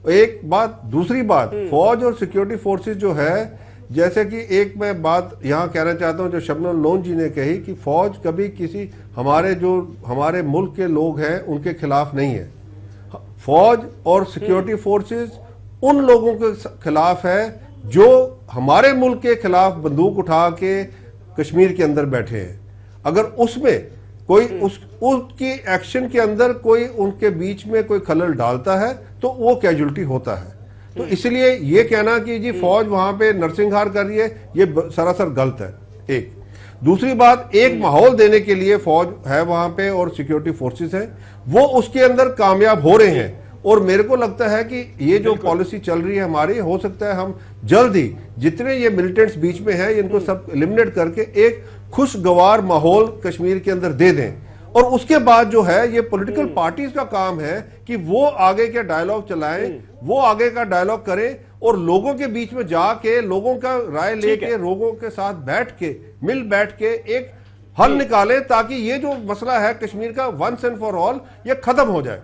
एक बात, दूसरी बात, फौज और सिक्योरिटी फोर्सेस जो है, जैसे कि एक मैं बात यहां कहना चाहता हूं जो शबनम लोन जी ने कही कि फौज कभी किसी हमारे मुल्क के लोग हैं उनके खिलाफ नहीं है। फौज और सिक्योरिटी फोर्सेस उन लोगों के खिलाफ है जो हमारे मुल्क के खिलाफ बंदूक उठा के कश्मीर के अंदर बैठे हैं। अगर उसमें कोई उसकी एक्शन के अंदर कोई उनके बीच में कोई खलल डालता है तो वो कैजुअल्टी होता है। तो इसलिए ये कहना कि जी फौज वहां पे नरसिंहार कर रही है, ये सरासर गलत है। एक दूसरी बात, एक माहौल देने के लिए फौज है वहां पे और सिक्योरिटी फोर्सेस है, वो उसके अंदर कामयाब हो रहे हैं। और मेरे को लगता है कि ये जो पॉलिसी चल रही है हमारी, हो सकता है हम जल्द ही जितने ये मिलिटेंट्स बीच में हैं इनको सब एलिमिनेट करके एक खुशगवार माहौल कश्मीर के अंदर दे दें। और उसके बाद जो है ये पॉलिटिकल पार्टीज का काम है कि वो आगे के डायलॉग चलाएं, वो आगे का डायलॉग करें और लोगों के बीच में जाके लोगों का राय लेके लोगों के साथ बैठ के एक हल निकालें, ताकि ये जो मसला है कश्मीर का वंस एंड फॉर ऑल ये खत्म हो जाए,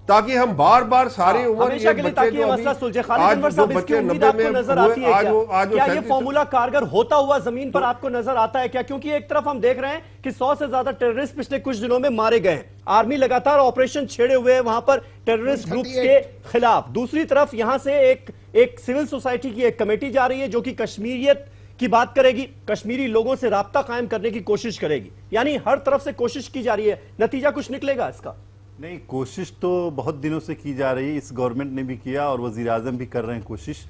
ताकि हम बार बार सारी उम्र हमेशा के लिए ताकि ये मसला सुलझे। खालिद अनवर साहब, इसकी उम्मीद आपको नजर आती है क्या ये फॉर्मूला कारगर होता हुआ जमीन पर आपको नजर आता है क्या? क्योंकि एक तरफ हम देख रहे हैं कि 100 से ज्यादा टेररिस्ट पिछले कुछ दिनों में मारे गए हैं, आर्मी लगातार ऑपरेशन छेड़े हुए हैं वहां पर टेररिस्ट ग्रुप्स के खिलाफ। दूसरी तरफ यहां से एक सिविल सोसाइटी की एक कमेटी जा रही है जो कि कश्मीरियत की बात करेगी, कश्मीरी लोगों से राब्ता कायम करने की कोशिश करेगी। यानी हर तरफ से कोशिश की जा रही है, नतीजा कुछ निकलेगा इसका? नहीं, कोशिश तो बहुत दिनों से की जा रही है, इस गवर्नमेंट ने भी किया और वजीर आजम भी कर रहे हैं कोशिश।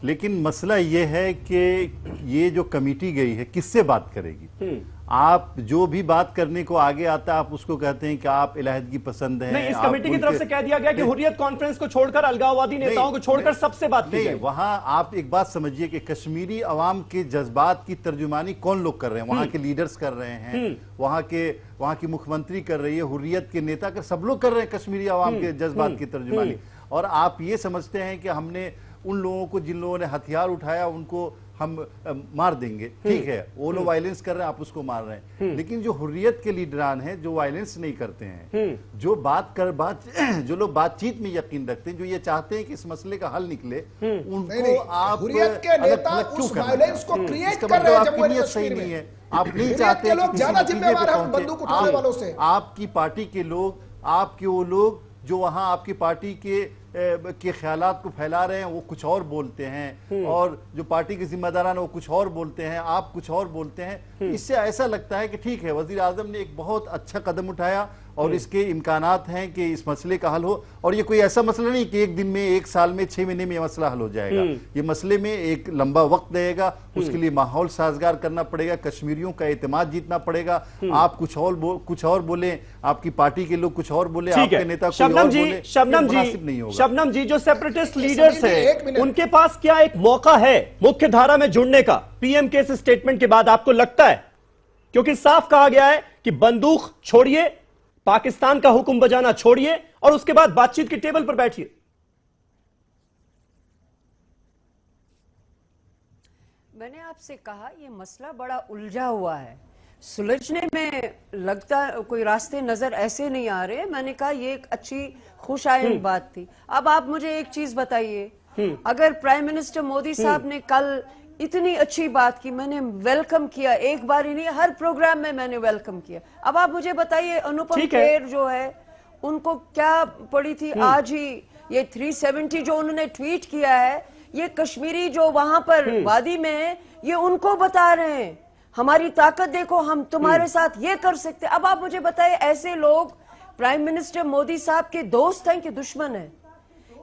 लेकिन मसला ये है कि ये जो कमेटी गई है किससे बात करेगी? आप जो भी बात करने को आगे आता है आप उसको कहते हैं कि आप इलाहदगी पसंद हैं। नहीं, इस कमेटी की तरफ से कह दिया गया कि हुर्रियत कॉन्फ्रेंस को छोड़कर, अलगाववादी नेताओं को छोड़कर सबसे बात की जाए। वहां आप एक बात समझिए कि कश्मीरी अवाम के जज्बात की तर्जुमानी कौन लोग कर रहे हैं? वहां के लीडर्स कर रहे हैं, वहां की मुख्यमंत्री कर रही है, हुर्रियत के नेता कर, सब लोग कर रहे हैं कश्मीरी अवाम के जज्बात की तर्जुमानी। और आप ये समझते हैं कि हमने उन लोगों को, जिन लोगों ने हथियार उठाया, उनको हम मार देंगे, ठीक है, वो लोग वायलेंस कर रहे हैं, आप उसको मार रहे हैं। लेकिन जो हुर्रियत के लीडरान हैं जो वायलेंस नहीं करते हैं, जो लोग बातचीत में यकीन रखते हैं, जो ये चाहते हैं कि इस मसले का हल निकले, उनको आप हुर्रियत के नेता उस वायलेंस को क्रिएट कर रहे हैं जम्मू एंड सही कश्मीर नहीं है। में। आप नहीं चाहते के लोग ज्यादा जिम्मेवार हैं बंदूक उठाने वालों से। आपकी पार्टी के लोग, आपके वो लोग जो वहां आपकी पार्टी के ख्यालात को फैला रहे हैं वो कुछ और बोलते हैं, और जो पार्टी के जिम्मेदारान वो कुछ और बोलते हैं, आप कुछ और बोलते हैं। इससे ऐसा लगता है कि ठीक है, वजीर आजम ने एक बहुत अच्छा कदम उठाया और इसके इम्कानात हैं कि इस मसले का हल हो। और ये कोई ऐसा मसला नहीं कि एक दिन में, एक साल में, 6 महीने में ये मसला हल हो जाएगा। ये मसले में एक लंबा वक्त लगेगा, उसके लिए माहौल साजगार करना पड़ेगा, कश्मीरियों का एतमाद जीतना पड़ेगा। आप कुछ और बोले, आपकी पार्टी के लोग कुछ और बोले, आपके नेता कोई और बोले, शबनम जी, जो सेपरेटिस्ट लीडर्स हैं उनके पास क्या एक मौका है मुख्य धारा में जुड़ने का पीएम के इस स्टेटमेंट के बाद, आपको लगता है? क्योंकि साफ कहा गया है कि बंदूक छोड़िए, पाकिस्तान का हुक्म बजाना छोड़िए और उसके बाद बातचीत की टेबल पर बैठिए। मैंने आपसे कहा ये मसला बड़ा उलझा हुआ है, सुलझने में लगता कोई रास्ते नजर ऐसे नहीं आ रहे। मैंने कहा ये एक अच्छी खुशाइंद बात थी। अब आप मुझे एक चीज बताइए, अगर प्राइम मिनिस्टर मोदी साहब ने कल इतनी अच्छी बात की, मैंने वेलकम किया, एक बार ही नहीं हर प्रोग्राम में मैंने वेलकम किया। अब आप मुझे बताइए अनुपम खेर जो है उनको क्या पड़ी थी? आज ही ये 370 जो उन्होंने ट्वीट किया है, ये कश्मीरी जो वहां पर वादी में है, ये उनको बता रहे हैं हमारी ताकत देखो, हम तुम्हारे साथ ये कर सकते। अब आप मुझे बताइए ऐसे लोग प्राइम मिनिस्टर मोदी साहब के दोस्त हैं कि दुश्मन है?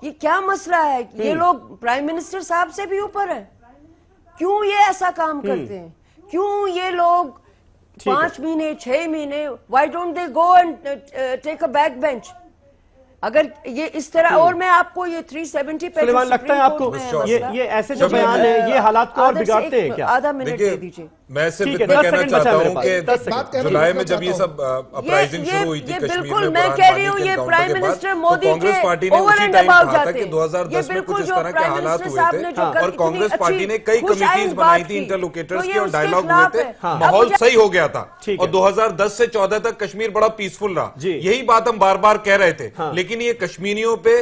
ये क्या मसला है? ये लोग प्राइम मिनिस्टर साहब से भी ऊपर है। क्यों ये ऐसा काम करते हैं? क्यों ये लोग 5 महीने 6 महीने, why don't they go and take a back bench? अगर ये इस तरह, और मैं आपको ये 370 पे लगता है आपको ये ऐसे जो बयान है ये हालात को और बिगाड़ते हैं क्या? आधा मिनट दे दीजिए। मैं सिर्फ इतना कहना चाहता हूं कि जुलाई में जब ये सब अपराइजिंग शुरू हुई थी कश्मीर में, मैं कह रही हूं ये prime minister Modi Congress party ने उसी टाइम कहा था कि 2010 में कुछ इस तरह के हालात हुए थे और कांग्रेस पार्टी ने कई कमिटीज बनाई थी इंटरलोकेटर्स की और डायलॉग हुए थे, माहौल सही हो गया था और 2010 से 14 तक कश्मीर बड़ा पीसफुल रहा। यही बात हम बार बार कह रहे थे, लेकिन ये कश्मीरियों पे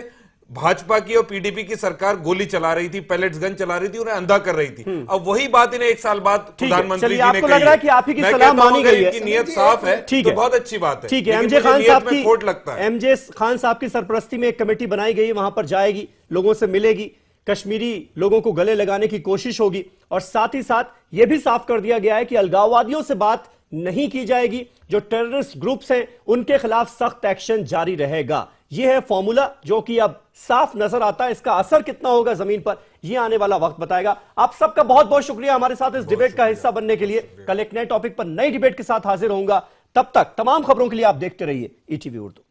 भाजपा की और पीडीपी की सरकार गोली चला रही थी, पैलेट्स गन चला रही थी, उन्हें अंधा कर रही थी। अब वही बात इन्हें 1 साल बाद प्रधानमंत्री जी ने आपको लग रहा है कि आप ही की सलाह मानी गई है, इनकी नीयत साफ है, ठीक तो है, बहुत अच्छी बात है। ठीक है। लेकिन एमजे खान मुझे साहब नीयत में खोट लगता है। एमजे खान साहब की सरपरस्ती में एक कमेटी बनाई गई, वहां पर जाएगी, लोगों से मिलेगी, कश्मीरी लोगों को गले लगाने की कोशिश होगी, और साथ ही साथ यह भी साफ कर दिया गया है कि अलगाववादियों से बात नहीं की जाएगी, जो टेररिस्ट ग्रुप्स हैं उनके खिलाफ सख्त एक्शन जारी रहेगा। यह है फॉर्मूला जो कि अब साफ नजर आता है। इसका असर कितना होगा जमीन पर, यह आने वाला वक्त बताएगा। आप सबका बहुत बहुत शुक्रिया हमारे साथ इस डिबेट का हिस्सा बनने के लिए। कल एक नए टॉपिक पर नई डिबेट के साथ हाजिर होऊंगा। तब तक तमाम खबरों के लिए आप देखते रहिए ईटीवी उर्दू।